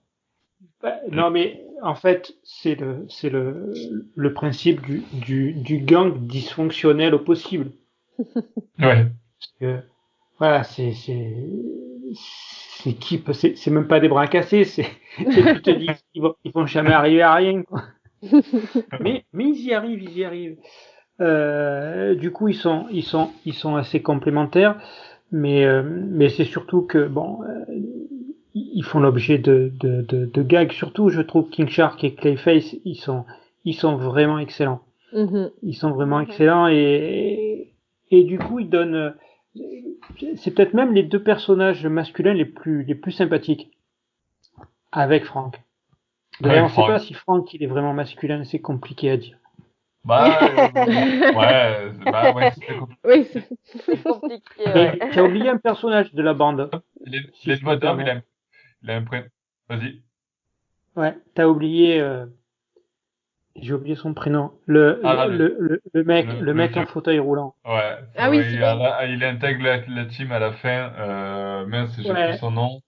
non, mais en fait, c'est le principe du gang dysfonctionnel au possible. Ouais, Parce que, voilà, c'est qui peut, c'est même pas des bras cassés, tu te dis, ils vont jamais arriver à rien, quoi. Mais ils y arrivent. Du coup, ils sont assez complémentaires, mais c'est surtout que, bon, ils font l'objet de gags. Surtout, je trouve King Shark et Clayface, ils sont vraiment excellents. Mhm. Ils sont vraiment Mhm. excellents et du coup, ils donnent. C'est peut-être même les deux personnages masculins les plus sympathiques avec Frank. D'ailleurs, on avec ne sait pas Frank. si Frank il est vraiment masculin, c'est compliqué à dire. Bah ouais, ouais, c'est compliqué. Oui, c'est- C'est compliqué, ouais. Mais tu as oublié un personnage de la bande, Il si est je de peux me votre homme, permettre. il a un prénom. Vas-y. Ouais, t'as oublié, j'ai oublié son prénom. Ah Le le mec en vieux. fauteuil roulant. Ouais, c'est Ah oui, vrai. Il intègre la team à la fin. Mince, j'ai plus Ouais, son nom.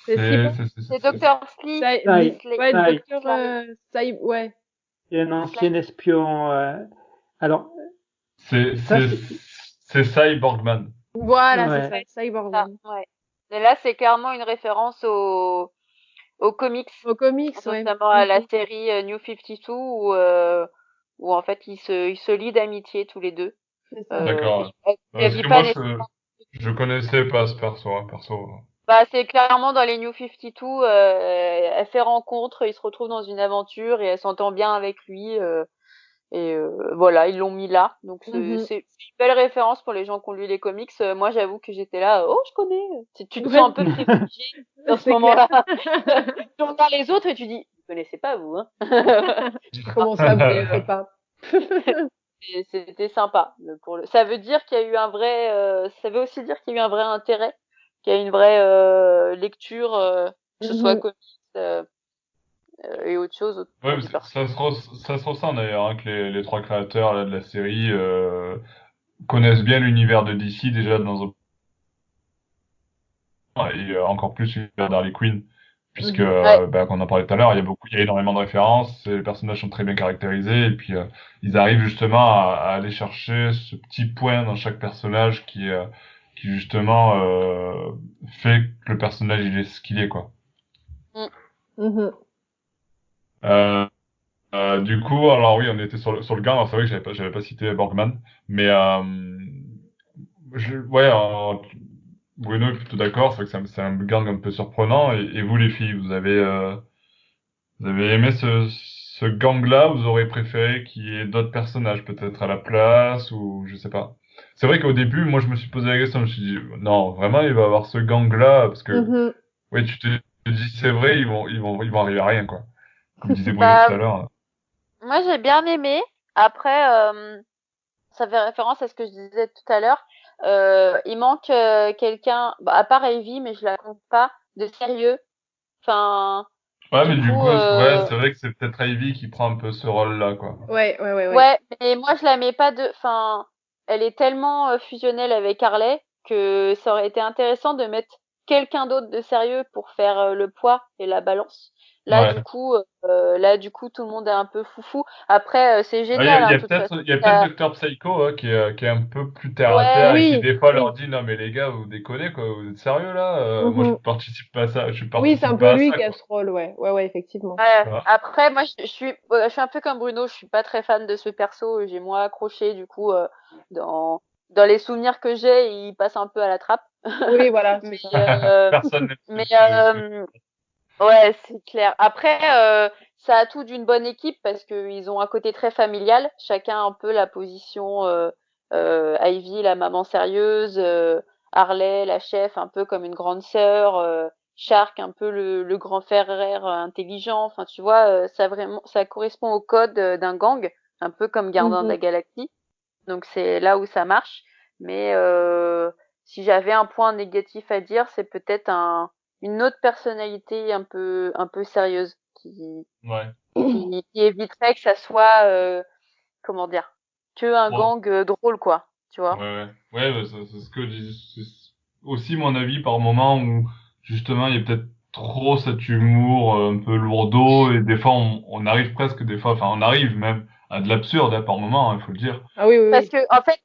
c'est Simon. C'est Dr. Slee. Sai, Ouais, Sai, docteur Sly. Ouais. c'est un Sly. ancien espion. Alors, ça, c'est c'est Cyborgman. Voilà, c'est ça, ouais, Ouais, ça, Cyborgman. ouais. Et là, c'est clairement une référence aux comics, Au comics, ouais. notamment à la Mhm. série New 52 où en fait ils se lient d'amitié tous les deux. C'est ça. D'accord. Elle Parce vit que pas moi, nécessairement. je connaissais pas ce perso, hein, perso. Bah, c'est clairement dans les New 52, elle fait rencontre, ils se retrouvent dans une aventure et elle s'entend bien avec lui. Voilà, ils l'ont mis là. Donc Mhm. c'est une belle référence pour les gens qui ont lu les comics. Moi, j'avoue que j'étais là, oh, je connais. Tu te sens Ouais, un peu privilégié dans ce c'est clair. moment-là. Tu regardes les autres et tu dis, vous connaissez pas vous, hein. Comment ça, vous connaissez pas? Et c'était sympa. Ça veut dire qu'il y a eu un vrai, ça veut aussi dire qu'il y a eu un vrai intérêt, qu'il y a une vraie lecture, que ce soit Mhm. comics et autre chose Ouais, autour mais du perso. ça se ressent d'ailleurs, hein, que les trois créateurs là, de la série connaissent bien l'univers de DC déjà dans un et encore plus l'univers d'Harley Quinn, puisque Mhm. Ouais. bah, comme on en parlait tout à l'heure, il y a énormément de références, et les personnages sont très bien caractérisés, et puis ils arrivent justement à aller chercher ce petit point dans chaque personnage qui justement fait que le personnage il est ce qu'il est quoi. Mm. Mhm. Euh, du coup, alors oui, on était sur le gars. Alors c'est vrai que j'avais pas cité Borgman, mais ouais, Bruno est plutôt d'accord. C'est vrai que c'est un gang un peu surprenant. Et vous les filles, vous avez aimé ce gang-là? Vous aurez préféré qu'il y ait d'autres personnages peut-être à la place ou je sais pas. C'est vrai qu'au début, moi, je me suis posé la question. Je me suis dit, non, vraiment, il va y avoir ce gang-là parce que, Mhm. ouais, tu te dis, c'est vrai, ils vont arriver à rien, quoi. Comme disait Bruno tout Bah, à l'heure. moi j'ai bien aimé. Après, ça fait référence à ce que je disais tout à l'heure. Il manque quelqu'un, bah, à part Ivy, mais je la compte pas, de sérieux. Enfin, Ouais, du mais du coup, coup, ouais, c'est vrai que c'est peut-être Ivy qui prend un peu ce rôle-là, quoi. Ouais. ouais, mais moi je la mets pas de. Enfin, elle est tellement fusionnelle avec Harley que ça aurait été intéressant de mettre quelqu'un d'autre de sérieux pour faire le poids et la balance. Ouais. Là du coup, tout le monde est un peu foufou. Après, c'est Ah, génial, hein, de toute façon. il y a peut-être Dr Psycho, hein, qui est un peu plus terre à Ouais, terre et qui Oui, des fois leur oui. dit, non, mais les gars, vous déconnez, quoi, vous êtes sérieux, là? Moi, Mhm. je Oui, c'est un participe peu pas à lui ça, qui a quoi. ce rôle, ouais. Ouais, effectivement. ouais. Tu vois. Après, moi, je suis un peu comme Bruno. Je suis pas très fan de ce perso. J'ai moins accroché, du coup, dans les souvenirs que j'ai, il passe un peu à la trappe. Oui, voilà, c'est Mais, ça. Personne n'aime mais ce- ouais, c'est clair. Après, ça a tout d'une bonne équipe parce que ils ont un côté très familial. Chacun un peu la position. Ivy, la maman sérieuse, Harley, la chef, un peu comme une grande sœur. Shark, un peu le grand frère intelligent. Enfin, tu vois, ça correspond au code d'un gang, un peu comme Gardien de Mhm. la Galaxie. Donc c'est là où ça marche. Mais si j'avais un point négatif à dire, c'est peut-être une autre personnalité un peu sérieuse Ouais. qui éviterait que ça soit comment dire que un Bon, gang drôle quoi. tu vois. C'est ce que c'est aussi mon avis par moment où justement il y a peut-être trop cet humour un peu lourdeau et des fois on arrive presque des fois, enfin on arrive même à de l'absurde par moment, il faut le dire. Ah oui, oui, Parce oui. que en fait,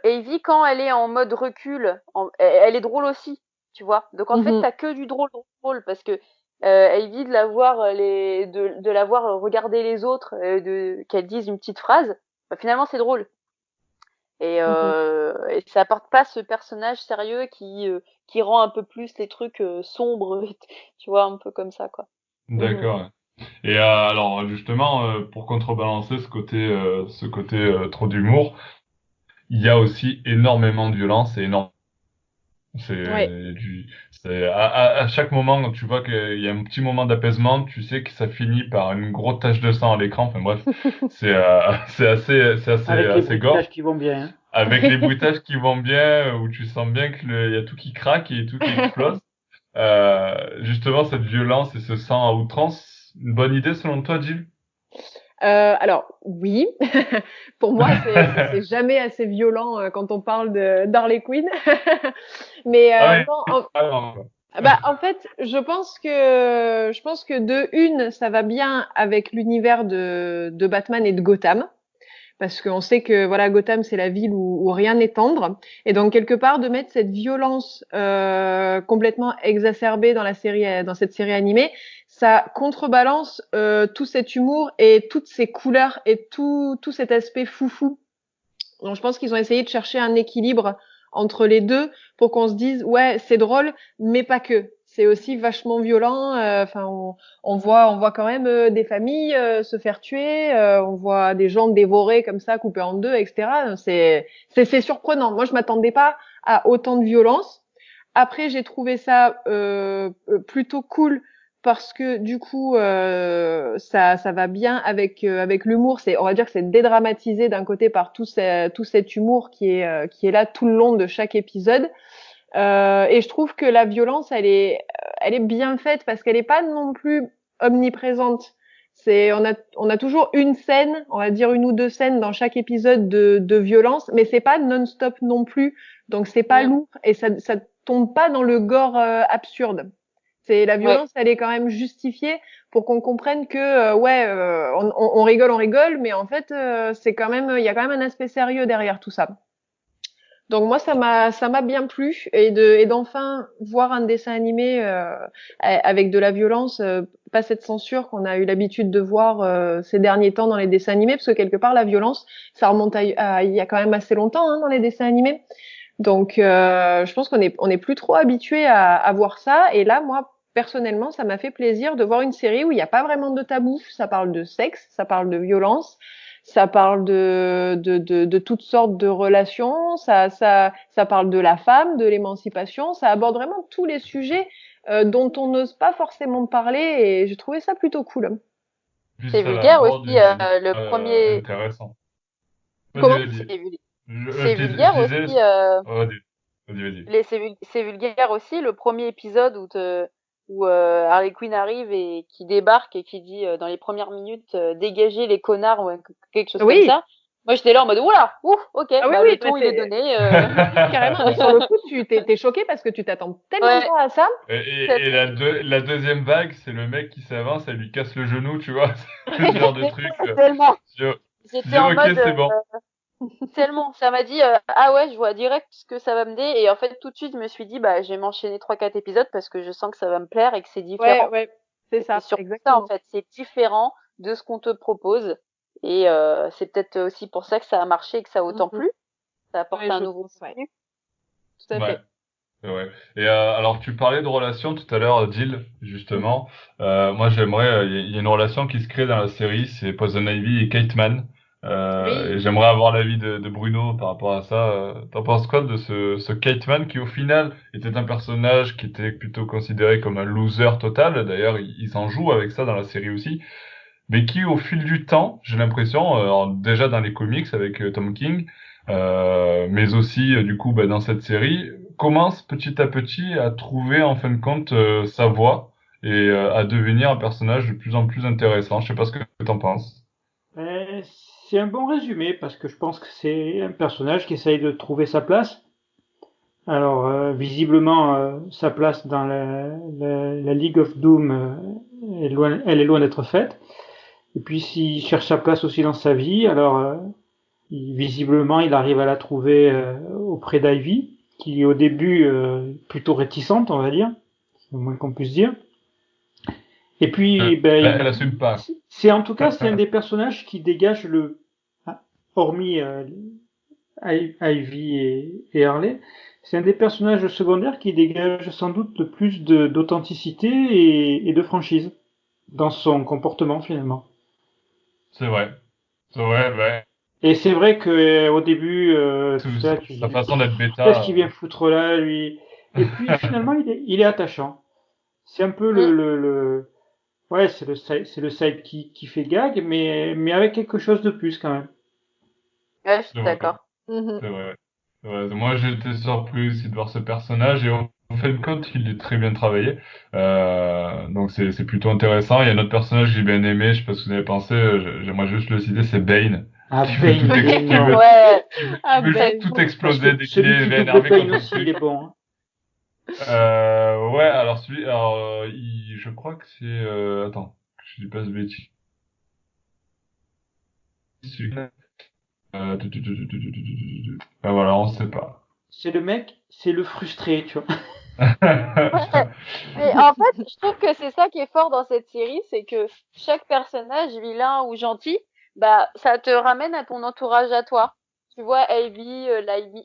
Ivy quand elle est en mode recul, elle est drôle aussi, tu vois. Donc en fait, Mhm. t'as que du drôle parce que Ivy de la voir de la voir regarder les autres, qu'elle dise une petite phrase, bah, finalement c'est drôle. Mhm. Et ça apporte pas ce personnage sérieux qui rend un peu plus les trucs sombres, tu vois, un peu comme ça, quoi. Mhm. D'accord. Et alors justement pour contrebalancer ce côté trop d'humour, il y a aussi énormément de violence et énormément Ouais. c'est à chaque moment quand tu vois qu'il y a un petit moment d'apaisement, tu sais que ça finit par une grosse tache de sang à l'écran. Enfin bref, Avec les assez bruitages gore, qui vont bien. Hein. avec les bruitages qui vont bien, où tu sens bien il y a tout qui craque et tout qui explose. Justement cette violence et ce sang à outrance, une bonne idée selon toi, Jill? Alors oui, pour moi c'est jamais assez violent quand on parle de d'Harley Quinn. Mais Ah oui, non, carrément, quoi. bah en fait, je pense que de une, ça va bien avec l'univers de Batman et de Gotham. Parce qu'on sait que voilà, Gotham, c'est la ville où rien n'est tendre. Et donc, quelque part, de mettre cette violence complètement exacerbée dans la série, dans cette série animée, ça contrebalance tout cet humour et toutes ces couleurs et tout cet aspect foufou. Donc, je pense qu'ils ont essayé de chercher un équilibre entre les deux pour qu'on se dise, ouais, c'est drôle, mais pas que. C'est aussi vachement violent. Enfin, on voit quand même des familles se faire tuer. On voit des gens dévorés comme ça, coupés en deux, etc. C'est surprenant. Moi, je m'attendais pas à autant de violence. Après, j'ai trouvé ça plutôt cool parce que du coup, ça va bien avec l'humour. On va dire que c'est dédramatisé d'un côté par tout cet humour qui est là tout le long de chaque épisode. Et je trouve que la violence, elle est bien faite parce qu'elle est pas non plus omniprésente. On a toujours une scène, on va dire une ou deux scènes dans chaque épisode de violence, mais c'est pas non-stop non plus. Donc c'est pas Mm. lourd et ça tombe pas dans le gore absurde. C'est la Ouais. violence, elle est quand même justifiée pour qu'on comprenne que ouais, on rigole, mais en fait c'est quand même, il y a quand même un aspect sérieux derrière tout ça. Donc moi ça m'a bien plu et d'enfin voir un dessin animé avec de la violence, pas cette censure qu'on a eu l'habitude de voir ces derniers temps dans les dessins animés, parce que quelque part la violence ça remonte à il y a quand même assez longtemps dans les dessins animés. Donc je pense qu'on est plus trop habitué à voir ça, et là moi personnellement ça m'a fait plaisir de voir une série où il n'y a pas vraiment de tabou. Ça parle de sexe, ça parle de violence, ça parle de toutes sortes de relations, ça parle de la femme, de l'émancipation, ça aborde vraiment tous les sujets dont on n'ose pas forcément parler, et j'ai trouvé ça plutôt cool. Puis C'est ça vulgaire l'aborde aussi, d'une manière le premier. intéressante. Vas-y, Comment? vas-y. C'est vul- Je, c'est je vulgaire disais, aussi. oh, vas-y, vas-y, vas-y. C'est vulgaire aussi le premier épisode où Harley Quinn arrive et qui débarque et qui dit dans les premières minutes dégagez les connards ou quelque chose comme Oui. ça. Moi j'étais là en mode oula, ouf, ok, Ah oui, bah oui, le mais ton il est donné. carrément. Mais sur le coup, t'es choqué parce que tu t'attends tellement Ouais, pas à ça. Et la deuxième vague, c'est le mec qui s'avance, elle lui casse le genou, tu vois, ce genre de truc. tellement. Je, je J'étais dis, en ok, mode c'est bon. tellement. Ça m'a dit ah ouais, je vois direct ce que ça va me dire et en fait tout de suite je me suis dit bah je vais m'enchaîner 3 4 épisodes parce que je sens que ça va me plaire et que c'est Ouais, différent. ouais, c'est Et c'est ça, surtout ça en exactement. fait, c'est différent de ce qu'on te propose. Et c'est peut-être aussi pour ça que ça a marché et que ça a autant Mhm. plu. Ça apporte Ouais, un je nouveau pense, ouais. contenu. Tout à Ouais, fait. c'est vrai. Et alors, tu parlais de relations tout à l'heure, Jill, justement. Moi, j'aimerais, il y a une relation qui se crée dans la série, c'est Poison Ivy et Kate Mann. Et Oui. j'aimerais avoir l'avis de Bruno par rapport à ça. T'en penses quoi de ce Kate Mann qui, au final, était un personnage qui était plutôt considéré comme un loser total. D'ailleurs, il s'en joue avec ça dans la série aussi. Mais qui, au fil du temps, j'ai l'impression, alors, déjà dans les comics avec Tom King, mais aussi, du coup, bah, dans cette série, commence petit à petit à trouver, en fin de compte, sa voie et à devenir un personnage de plus en plus intéressant. Je sais pas ce que t'en penses. Euh, c'est un bon résumé parce que je pense que c'est un personnage qui essaye de trouver sa place. Alors, visiblement, sa place dans la League of Doom elle est loin d'être faite. Et puis, s'il cherche sa place aussi dans sa vie, alors visiblement, il arrive à la trouver auprès d'Ivy, qui est au début plutôt réticente, on va dire, c'est le moins qu'on puisse dire. Et puis, Elle assume pas. c'est en tout cas, c'est un des personnages qui dégage hormis Ivy et Harley, c'est un des personnages secondaires qui dégage sans doute le plus d'authenticité et de franchise dans son comportement finalement. C'est vrai. Ouais. Et c'est vrai que au début, tu Sa dis, façon d'être qu'est-ce qu'il bêta. vient foutre là, lui? Et puis finalement, il est attachant. C'est un peu ouais, c'est le side qui fait gag, mais avec quelque chose de plus quand même. Ouais, je suis C'est vrai. d'accord. C'est vrai. Ouais, moi, j'ai été surpris aussi de voir ce personnage et en fin de compte, il est très bien travaillé. Donc c'est plutôt intéressant. Il y a un autre personnage que j'ai bien aimé, je sais pas ce que vous avez pensé, j'aimerais juste le citer, c'est Bane. Ah, Qui veut Bane, tout, il est qui veut, énorme. Ouais, qui veut Ben, tout Parce exploser que dès qu'il celui est qui double énervé Bane contre un aussi, il truc. est bon. Hein. Ouais, alors je crois que c'est, attends, que je dis pas ce bêtise. Voilà, on sait pas. C'est le mec, c'est le frustré, tu vois. ouais. Mais en fait, je trouve que c'est ça qui est fort dans cette série, c'est que chaque personnage, vilain ou gentil, bah, ça te ramène à ton entourage à toi. Tu vois, Ivy,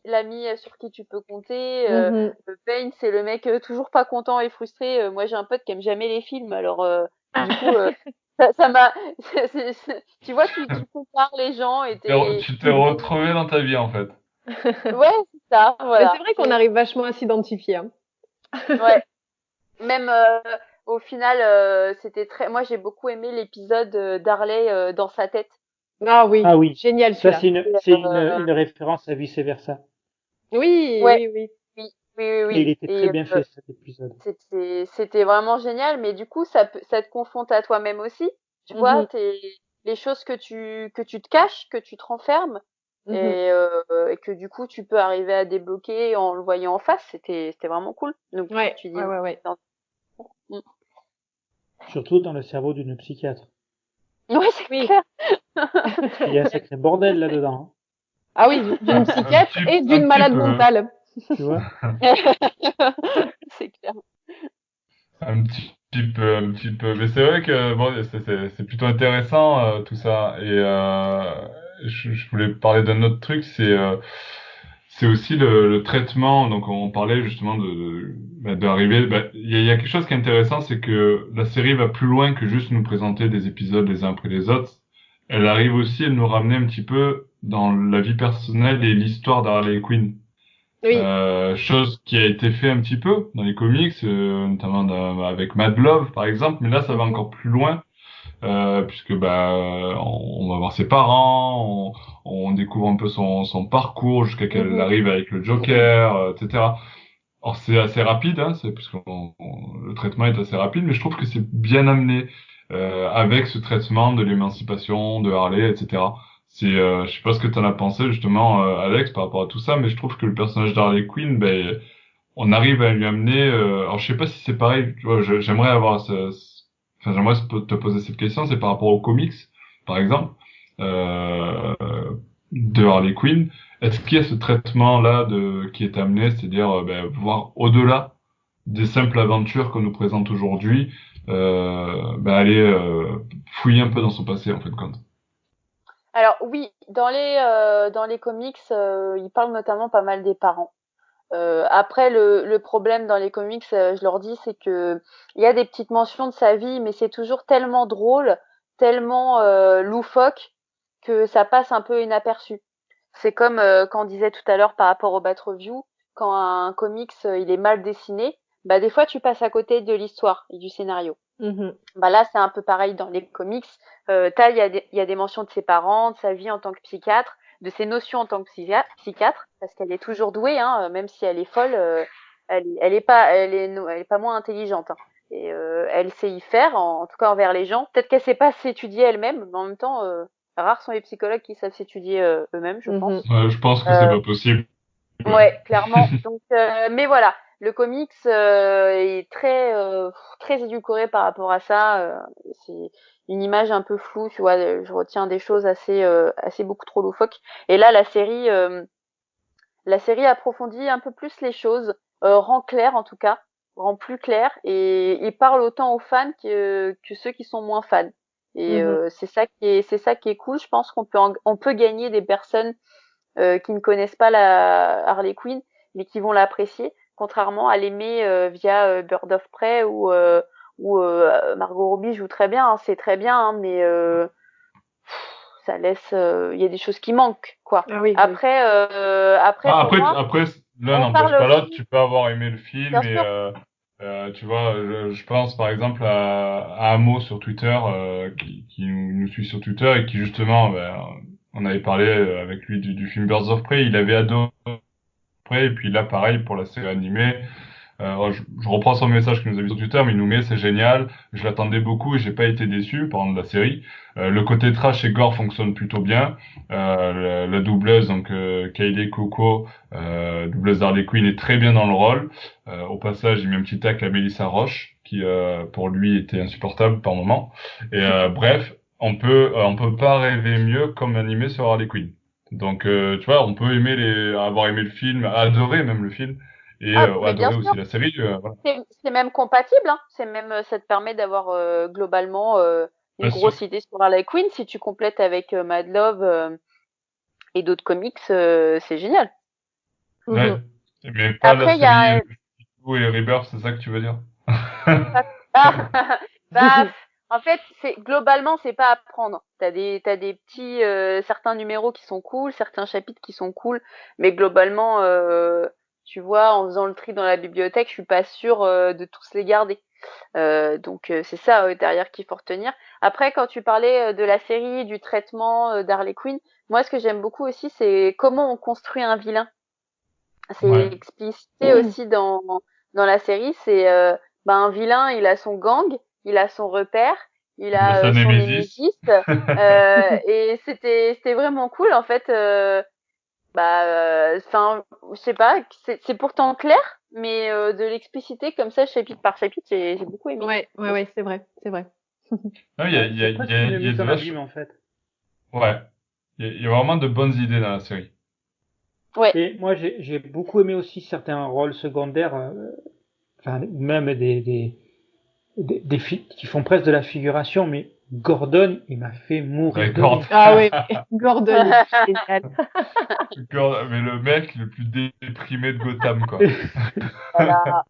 l'ami sur qui tu peux compter. mhm. Payne, c'est le mec toujours pas content et frustré. Moi, j'ai un pote qui aime jamais les films, alors du coup, ça m'a. Tu vois, tu compares les gens et Tu t'es retrouvé dans ta vie, en fait. Ouais, c'est ça, Mais c'est voilà. vrai qu'on arrive vachement à s'identifier. Hein. Ouais. Même au final, c'était très. Moi, j'ai beaucoup aimé l'épisode d'Harley dans sa tête. Ah oui, Ah oui, génial ça celui-là. c'est Euh, une référence à vice versa. Oui, ouais, oui, oui. Et il oui. était très bien fait cet épisode. C'était vraiment génial. Mais du coup, ça te confronte à toi-même aussi. Tu vois, Mhm, les choses que tu te caches, que tu te renfermes, mhm. et que du coup, tu peux arriver à débloquer en le voyant en face. C'était vraiment cool. Donc, Ouais, tu dis. ouais. Mm. Surtout dans le cerveau d'une psychiatre. Ouais, c'est Oui. clair. Il y a un sacré bordel là-dedans. Ah oui, d'une psychiatre et Un d'une petit malade peu. mentale. Tu vois? C'est clair. Un petit peu. Mais c'est vrai que bon, c'est plutôt intéressant tout ça. Et je voulais parler d'un autre truc, c'est aussi le traitement. Donc on parlait justement d'arriver. Il y a quelque chose qui est intéressant, c'est que la série va plus loin que juste nous présenter des épisodes les uns après les autres. Elle arrive aussi à nous ramener un petit peu dans la vie personnelle et l'histoire d'Harley Quinn. Oui. Chose qui a été fait un petit peu dans les comics, notamment avec Mad Love par exemple, mais là ça va Mhm, encore plus loin, puisque on va voir ses parents, on découvre un peu son parcours jusqu'à qu'elle mhm. arrive avec le Joker, etc. Alors c'est assez rapide, hein, c'est puisque le traitement est assez rapide, mais je trouve que c'est bien amené avec ce traitement de l'émancipation de Harley, etc. Je sais pas ce que t'en as pensé justement, Alex, par rapport à tout ça, mais je trouve que le personnage d'Harley Quinn, on arrive à lui amener. Alors je sais pas si c'est pareil, tu vois, j'aimerais avoir enfin j'aimerais te poser cette question, c'est par rapport aux comics, par exemple, euh, de Harley Quinn. Est-ce qu'il y a ce traitement-là qui est amené, c'est-à-dire voir au-delà des simples aventures qu'on nous présente aujourd'hui, aller fouiller un peu dans son passé en fin de compte. Alors oui, dans les comics, ils parlent notamment pas mal des parents. Après, le problème dans les comics, je leur dis, c'est que il y a des petites mentions de sa vie, mais c'est toujours tellement drôle, tellement loufoque que ça passe un peu inaperçu. C'est comme quand on disait tout à l'heure par rapport au Bat-Review, quand un comics il est mal dessiné, bah des fois tu passes à côté de l'histoire et du scénario. Mhm. Bah là, c'est un peu pareil dans les comics. Il y a des mentions de ses parents, de sa vie en tant que psychiatre, de ses notions en tant que psychiatre, parce qu'elle est toujours douée, hein, même si elle est folle, elle est pas moins intelligente. Hein. Et elle sait y faire, en tout cas envers les gens. Peut-être qu'elle sait pas s'étudier elle-même, mais en même temps, Rares sont les psychologues qui savent s'étudier eux-mêmes, je pense. Je pense que c'est pas possible. Ouais, clairement. Donc, mais voilà, le comics est très édulcoré par rapport à ça. C'est une image un peu floue, tu vois. Je retiens des choses assez beaucoup trop loufoques. Et là, la série approfondit un peu plus les choses, rend clair en tout cas, rend plus clair et parle autant aux fans que ceux qui sont moins fans. Et c'est ça qui est cool. Je pense on peut gagner des personnes qui ne connaissent pas la Harley Quinn, mais qui vont l'apprécier, contrairement à l'aimer via Bird of Prey où Margot Robbie joue très bien, hein, c'est très bien, hein, mais ça laisse, il y a des choses qui manquent, quoi. Ah oui, Après, pour moi, Après, l'un on n'empêche parle pas l'autre. aussi, Tu peux avoir aimé le film bien et sûr, tu vois, je pense par exemple à Amo sur Twitter, qui nous suit sur Twitter et qui justement, on avait parlé avec lui du film Birds of Prey. Il avait adoré Prey et puis là, pareil pour la série animée. Je reprends son message qu'il nous a mis sur Twitter, mais il nous met c'est génial. Je l'attendais beaucoup et j'ai pas été déçu par exemple de la série. Le côté trash et gore fonctionne plutôt bien. La doubleuse donc Kylie Coco, doubleuse d'Harley Quinn est très bien dans le rôle. Au passage, il met un petit tac à Melissa Roche qui pour lui était insupportable par moment. Et bref, on peut pas rêver mieux comme animé sur Harley Quinn. Donc tu vois, on peut avoir aimé le film, adorer même le film et mais bien adorer sûr, aussi la série. Voilà. c'est même compatible, hein. C'est même, ça te permet d'avoir globalement une Bien sûr. grosse idée sur Harley Quinn. Si tu complètes avec Mad Love et d'autres comics, c'est génial. Ouais. Mais pas la Après, il y série a et Rebirth, c'est ça que tu veux dire? ah, bah, en fait, globalement, c'est pas à prendre. T'as des petits certains numéros qui sont cool, certains chapitres qui sont cool, mais globalement, tu vois, en faisant le tri dans la bibliothèque, je suis pas sûre de tous les garder. Donc c'est ça derrière qu'il faut retenir. Après, quand tu parlais de la série, du traitement d'Harley Quinn, moi, ce que j'aime beaucoup aussi, c'est comment on construit un vilain. C'est Ouais. explicité aussi dans la série. C'est un vilain, il a son gang, il a son repère, il Il a a sa son Némésis. némésis. Et c'était vraiment cool en fait. Enfin, je sais pas, c'est pourtant clair, mais de l'expliciter comme ça chapitre par chapitre, j'ai beaucoup aimé. Ouais, c'est vrai, c'est vrai. Non, Ouais, c'est presque une il y a mise de en vache. abîme en fait. Ouais. Il y a vraiment de bonnes idées dans la série. Ouais. Et moi, j'ai beaucoup aimé aussi certains rôles secondaires, enfin, même qui font presque de la figuration, mais Gordon, il m'a fait mourir de D'accord. rire. Ah oui, mais Gordon est génial. Mais le mec le plus déprimé de Gotham, quoi. Voilà.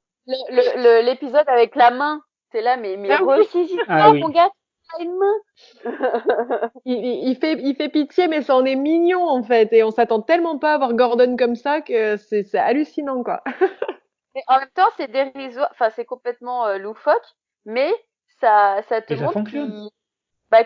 L'épisode avec la main, c'est là, mais Ah oui, Ah ressaisis-toi, mon oui. gars, t'as une main. il fait pitié, mais c'en est mignon en fait. Et on s'attend tellement pas à voir Gordon comme ça que c'est hallucinant quoi. Mais en même temps, c'est dérisoire, enfin, c'est complètement loufoque, mais ça te Et ça montre fonctionne.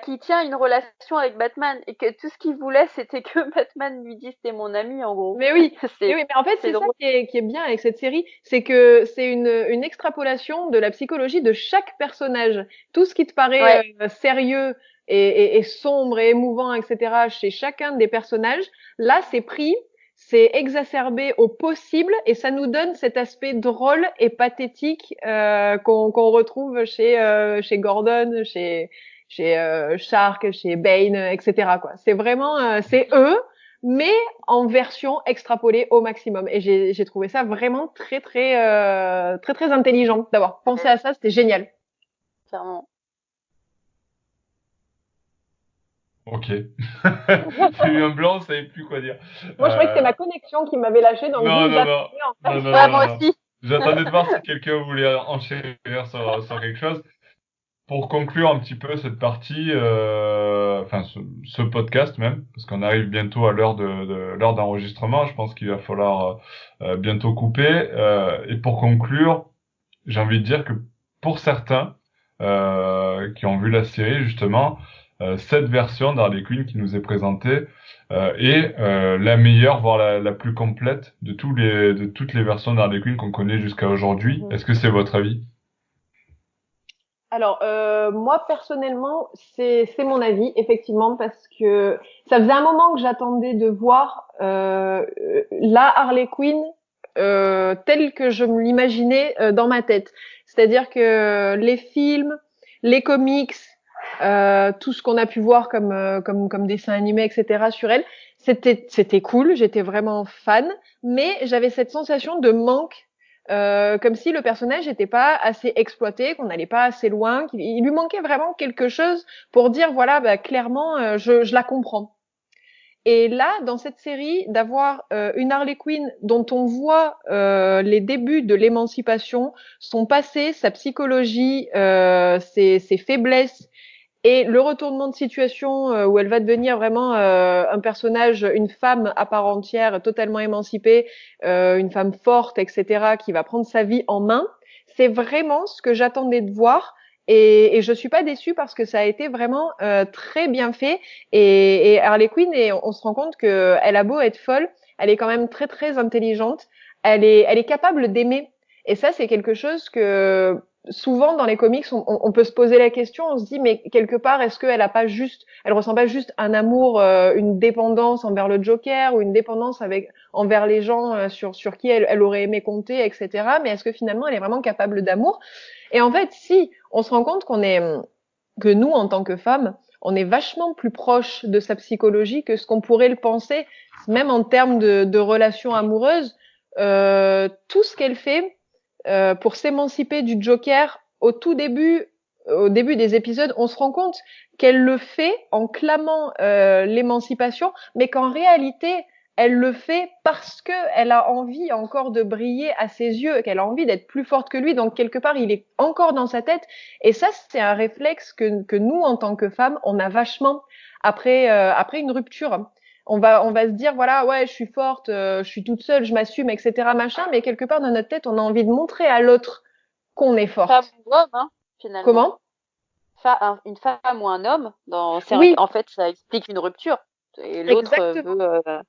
qu'il tient une relation avec Batman et que tout ce qu'il voulait, c'était que Batman lui dise t'es mon ami, en gros. Mais oui, C'est, mais en fait, c'est c'est ça drôle. qui est bien avec cette série, c'est que c'est une extrapolation de la psychologie de chaque personnage. Tout ce qui te paraît Ouais, sérieux et sombre et émouvant, etc., chez chacun des personnages, là, c'est pris, c'est exacerbé au possible et ça nous donne cet aspect drôle et pathétique qu'on retrouve chez Gordon, chez Shark, chez Bane, etc., quoi. C'est vraiment, c'est eux mais en version extrapolée au maximum. Et j'ai trouvé ça vraiment très intelligent d'avoir pensé à ça. C'était génial. clairement. Ok. J'ai eu un blanc, je savais plus quoi dire. Moi, je croyais que c'était ma connexion qui m'avait lâché, donc Non, vous non, non. attendez en Non, fait. non, Ouais, non, moi non. aussi. J'attendais de voir si quelqu'un voulait enchérir sur quelque chose. Pour conclure un petit peu cette partie, enfin ce podcast même, parce qu'on arrive bientôt à l'heure d'enregistrement, je pense qu'il va falloir bientôt couper. Et pour conclure, j'ai envie de dire que pour certains qui ont vu la série justement, cette version d'Harley Quinn qui nous est présentée est la meilleure, voire la plus complète de toutes les versions d'Harley Quinn qu'on connaît jusqu'à aujourd'hui. Est-ce que c'est votre avis? Alors, moi personnellement, c'est mon avis, effectivement, parce que ça faisait un moment que j'attendais de voir la Harley Quinn telle que je me l'imaginais dans ma tête. C'est-à-dire que les films, les comics, tout ce qu'on a pu voir comme dessin animé, etc. sur elle, c'était cool. J'étais vraiment fan, mais j'avais cette sensation de manque comme si le personnage n'était pas assez exploité, qu'on n'allait pas assez loin, qu'il lui manquait vraiment quelque chose pour dire voilà, bah, clairement, je la comprends. Et là, dans cette série, d'avoir une Harley Quinn dont on voit les débuts de l'émancipation, son passé, sa psychologie, ses faiblesses, et le retournement de situation où elle va devenir vraiment un personnage, une femme à part entière, totalement émancipée, une femme forte, etc., qui va prendre sa vie en main, c'est vraiment ce que j'attendais de voir. Et je suis pas déçue parce que ça a été vraiment très bien fait. Et Harley Quinn, et on se rend compte que elle a beau être folle, elle est quand même très très intelligente. Elle est capable d'aimer. Et ça, c'est quelque chose que souvent dans les comics, on peut se poser la question, on se dit mais quelque part est-ce qu'elle a pas juste, elle ressent pas juste un amour, une dépendance envers le Joker ou une dépendance envers les gens sur qui elle aurait aimé compter, etc. Mais est-ce que finalement elle est vraiment capable d'amour? Et en fait, si on se rend compte que nous en tant que femmes, on est vachement plus proche de sa psychologie que ce qu'on pourrait le penser, même en termes de relations amoureuses. Tout ce qu'elle fait pour s'émanciper du Joker au début des épisodes, on se rend compte qu'elle le fait en clamant l'émancipation, mais qu'en réalité, elle le fait parce que elle a envie encore de briller à ses yeux, qu'elle a envie d'être plus forte que lui. Donc quelque part, il est encore dans sa tête. Et ça, c'est un réflexe que nous, en tant que femmes, on a vachement après une rupture. On va se dire voilà, ouais, je suis forte, je suis toute seule, je m'assume, etc. machin, mais quelque part dans notre tête, on a envie de montrer à l'autre qu'on est Femme forte. ou homme, hein, finalement. Comment? Une femme ou un homme, Oui, en fait, ça explique une rupture. Et l'autre exactement. veut. Mm.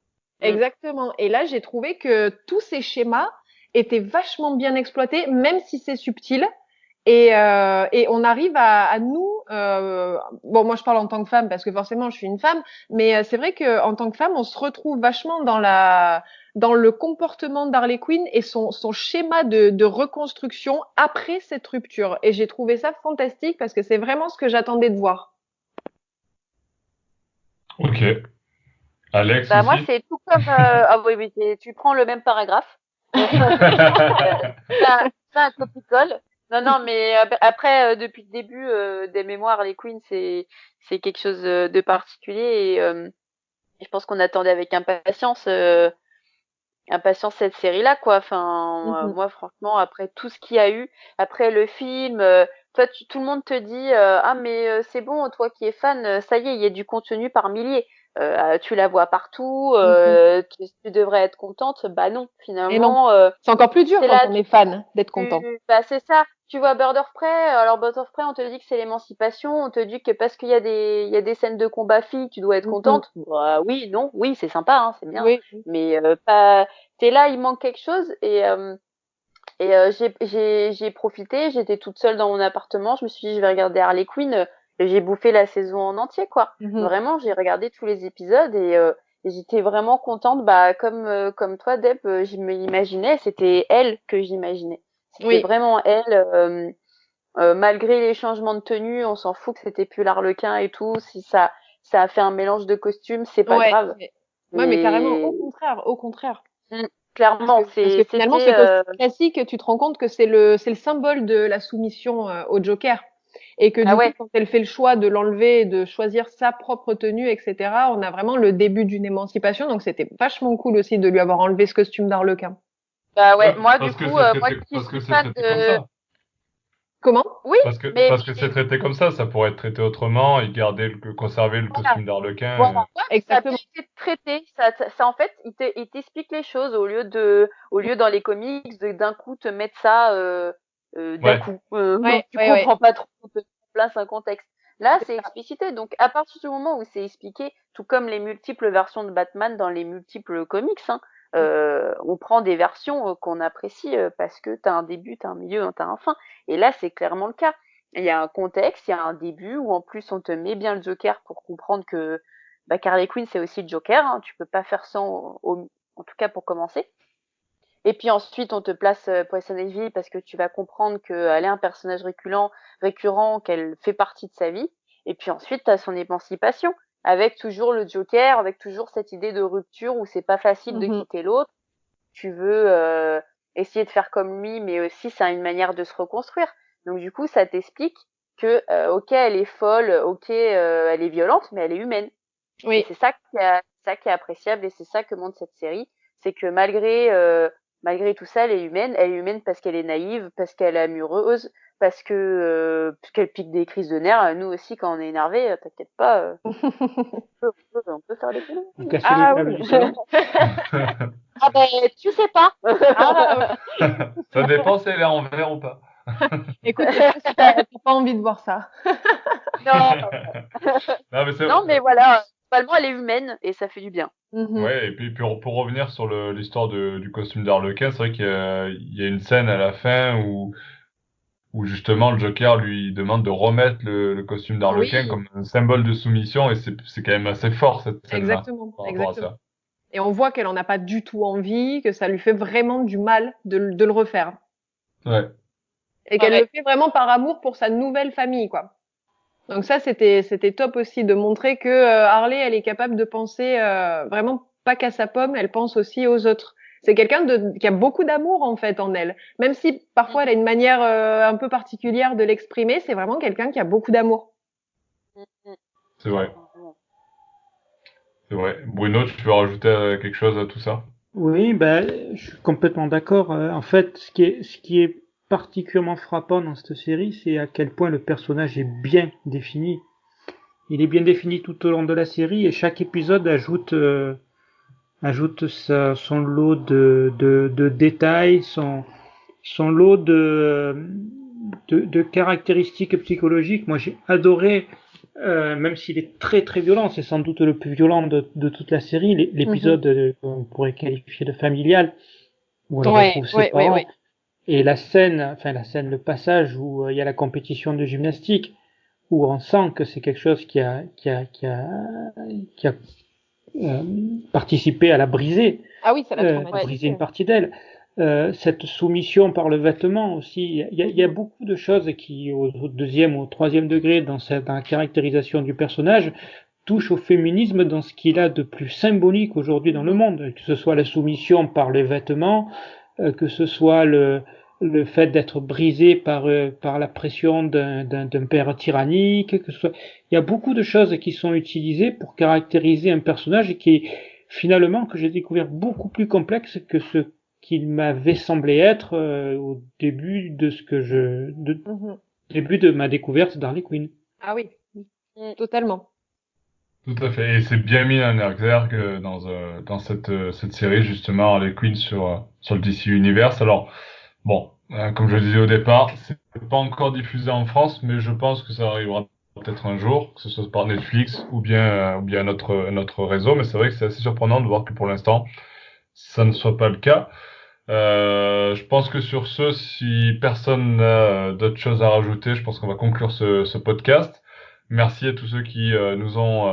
Exactement. Et là, j'ai trouvé que tous ces schémas étaient vachement bien exploités, même si c'est subtil. Et on arrive à nous. Bon, moi, je parle en tant que femme parce que forcément, je suis une femme. Mais c'est vrai que en tant que femme, on se retrouve vachement dans le comportement d'Harley Quinn et son schéma de reconstruction après cette rupture. Et j'ai trouvé ça fantastique parce que c'est vraiment ce que j'attendais de voir. Ok. Alex Bah moi, aussi? c'est tout comme. Ah oui, oui, tu prends le même paragraphe. C'est un copie-colle. Non, non, mais après, depuis le début des mémoires, les Queens, c'est quelque chose de particulier et je pense qu'on attendait avec impatience cette série-là, quoi. Enfin, Mhm. moi, franchement, après tout ce qu'il y a eu, après le film, toi, tout le monde te dit, ah mais c'est bon, toi qui es fan, ça y est, il y a du contenu par milliers. Tu la vois partout, Mhm. tu devrais être contente. Bah non, Et non, finalement, c'est encore plus dur t'es quand là, on est fan d'être content. bah c'est ça. Tu vois Bird of Prey, alors Bird of Prey, on te dit que c'est l'émancipation, on te dit que parce qu'il y a des scènes de combat filles, tu dois être Mhm. contente. Bah oui, non, oui, c'est sympa, hein, c'est bien, Oui. mais pas. T'es là, il manque quelque chose j'ai profité. J'étais toute seule dans mon appartement. Je me suis dit, je vais regarder Harley Quinn. Et j'ai bouffé la saison en entier, quoi. Mhm. Vraiment, j'ai regardé tous les épisodes et j'étais vraiment contente. Bah, comme toi, Deb, je m'imaginais. C'était elle que j'imaginais. C'était Oui. vraiment elle. Malgré les changements de tenue, on s'en fout que c'était plus l'Arlequin et tout. Si ça a fait un mélange de costumes, c'est pas Ouais. grave. Ouais, mais carrément, Mais au contraire. mm, Parce que, clairement, parce que finalement, ce c'était costume classique, tu te rends compte que c'est le symbole de la soumission au Joker. Et que ah du coup, ouais. quand elle fait le choix de l'enlever et de choisir sa propre tenue, etc., on a vraiment le début d'une émancipation. Donc, c'était vachement cool aussi de lui avoir enlevé ce costume d'arlequin. Bah Ouais, ouais, moi du parce que coup, c'est moi traité, qui parce que suis c'est fan traité comme de... ça. Comment? Oui, Parce que c'est traité comme ça pourrait être traité autrement et conserver le voilà, costume d'Arlequin. voilà. Ouais, mais ça a bien Exactement. été traité. En fait, il t'explique les choses au lieu dans les comics d'un coup te mettre ça d'un Ouais. coup. Donc Ouais, tu ouais, ouais. comprends pas trop, on te met en place un contexte. Là, C'est c'est ça. explicité. Donc à partir du moment où c'est expliqué, tout comme les multiples versions de Batman dans les multiples comics, hein, on prend des versions qu'on apprécie parce que t'as un début, t'as un milieu, t'as un fin. Et là, c'est clairement le cas. Il y a un contexte, il y a un début où en plus on te met bien le Joker pour comprendre que Harley Quinn c'est aussi le Joker, hein, tu peux pas faire sans, en tout cas pour commencer. Et puis ensuite on te place Poison Ivy parce que tu vas comprendre qu'elle est un personnage récurrent, qu'elle fait partie de sa vie. Et puis ensuite t'as son émancipation avec toujours le Joker, avec toujours cette idée de rupture où c'est pas facile de quitter l'autre. Tu veux essayer de faire comme lui, mais aussi ça a une manière de se reconstruire. Donc du coup, ça t'explique que ok, elle est folle, ok, elle est violente, mais elle est humaine. Oui. Et c'est ça qui est appréciable et c'est ça que montre cette série, c'est que malgré tout ça, elle est humaine. Elle est humaine parce qu'elle est naïve, parce qu'elle est amoureuse, parce qu'elle pique des crises de nerfs. Nous aussi, quand on est énervé, t'inquiète pas, on peut faire des conneries. Vous cassez les meubles du salon. Ah ben, tu sais pas. Ça dépend si elle est en verre ou pas. Écoute, t'as pas envie de voir ça. Non, mais voilà, globalement, elle est humaine et ça fait du bien. Ouais, et puis pour revenir sur l'histoire du costume d'Harlequin, c'est vrai qu'il y a une scène à la fin où justement le Joker lui demande de remettre le costume d'Harlequin comme un symbole de soumission, et c'est quand même assez fort cette scène-là. Exactement. Et on voit qu'elle en a pas du tout envie, que ça lui fait vraiment du mal de le refaire. Ouais. Et qu'elle le fait vraiment par amour pour sa nouvelle famille, quoi. Donc ça, c'était top aussi de montrer que Harley, elle est capable de penser vraiment pas qu'à sa pomme, elle pense aussi aux autres. C'est quelqu'un qui a beaucoup d'amour en fait en elle. Même si parfois elle a une manière un peu particulière de l'exprimer, c'est vraiment quelqu'un qui a beaucoup d'amour. C'est vrai. C'est vrai. Bruno, tu veux rajouter quelque chose à tout ça? Oui, je suis complètement d'accord. En fait, ce qui est particulièrement frappant dans cette série, c'est à quel point le personnage est bien défini. Il est bien défini tout au long de la série et chaque épisode ajoute son lot de détails, son lot de caractéristiques psychologiques. Moi, j'ai adoré, même s'il est très très violent, c'est sans doute le plus violent de toute la série, l'épisode qu'on pourrait qualifier de familial, où elle retrouve ses parents. Et la scène, le passage où il y a la compétition de gymnastique, où on sent que c'est quelque chose qui a participé à la briser. Ah oui, ça l'a traumatisé. Briser une partie d'elle. Cette soumission par le vêtement aussi. Il y a beaucoup de choses qui, au deuxième ou au troisième degré, dans la caractérisation du personnage, touchent au féminisme dans ce qu'il a de plus symbolique aujourd'hui dans le monde. Que ce soit la soumission par les vêtements, que ce soit le fait d'être brisé par la pression d'un père tyrannique, il y a beaucoup de choses qui sont utilisées pour caractériser un personnage qui est finalement, que j'ai découvert beaucoup plus complexe que ce qu'il m'avait semblé être au début début de ma découverte d'Harley Quinn. Ah oui, totalement. Tout à fait, et c'est bien mis en exergue dans cette série justement Harley Quinn sur le DC Universe. Alors bon, comme je le disais au départ, c'est pas encore diffusé en France, mais je pense que ça arrivera peut-être un jour, que ce soit par Netflix ou bien notre réseau. Mais c'est vrai que c'est assez surprenant de voir que pour l'instant ça ne soit pas le cas. Je pense que sur ce, si personne n'a d'autres choses à rajouter, je pense qu'on va conclure ce podcast. Merci à tous ceux qui nous ont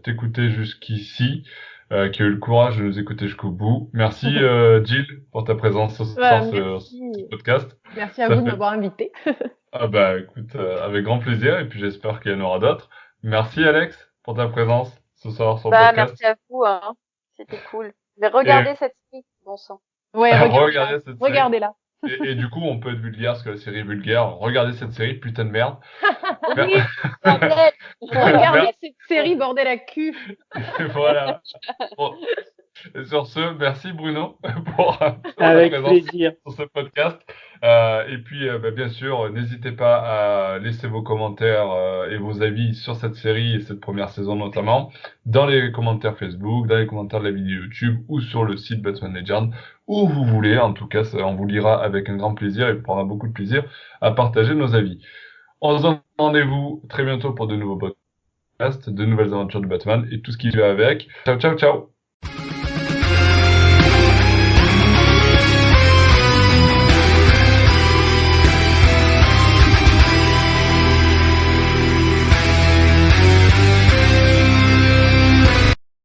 écoutés jusqu'ici, qui ont eu le courage de nous écouter jusqu'au bout. Merci Jill pour ta présence ce soir sur ce podcast. Merci à vous de m'avoir invité. Ah bah écoute, avec grand plaisir, et puis j'espère qu'il y en aura d'autres. Merci Alex pour ta présence ce soir sur le podcast. Merci à vous, hein. C'était cool. Mais regardez cette série, bon sang. Ouais, regardez-la. Et du coup, on peut être vulgaire parce que la série est vulgaire. Regardez cette série, putain de merde. Oui, regardez cette série, bordel à cul. Voilà. Bon. Et sur ce, merci Bruno pour avec ta présence plaisir sur ce podcast. Et puis, bien sûr, n'hésitez pas à laisser vos commentaires et vos avis sur cette série et cette première saison notamment dans les commentaires Facebook, dans les commentaires de la vidéo YouTube ou sur le site Batman Legends, où vous voulez. En tout cas, on vous lira avec un grand plaisir et on prendra beaucoup de plaisir à partager nos avis. On se donne rendez-vous très bientôt pour de nouveaux podcasts, de nouvelles aventures de Batman et tout ce qui va avec. Ciao, ciao, ciao!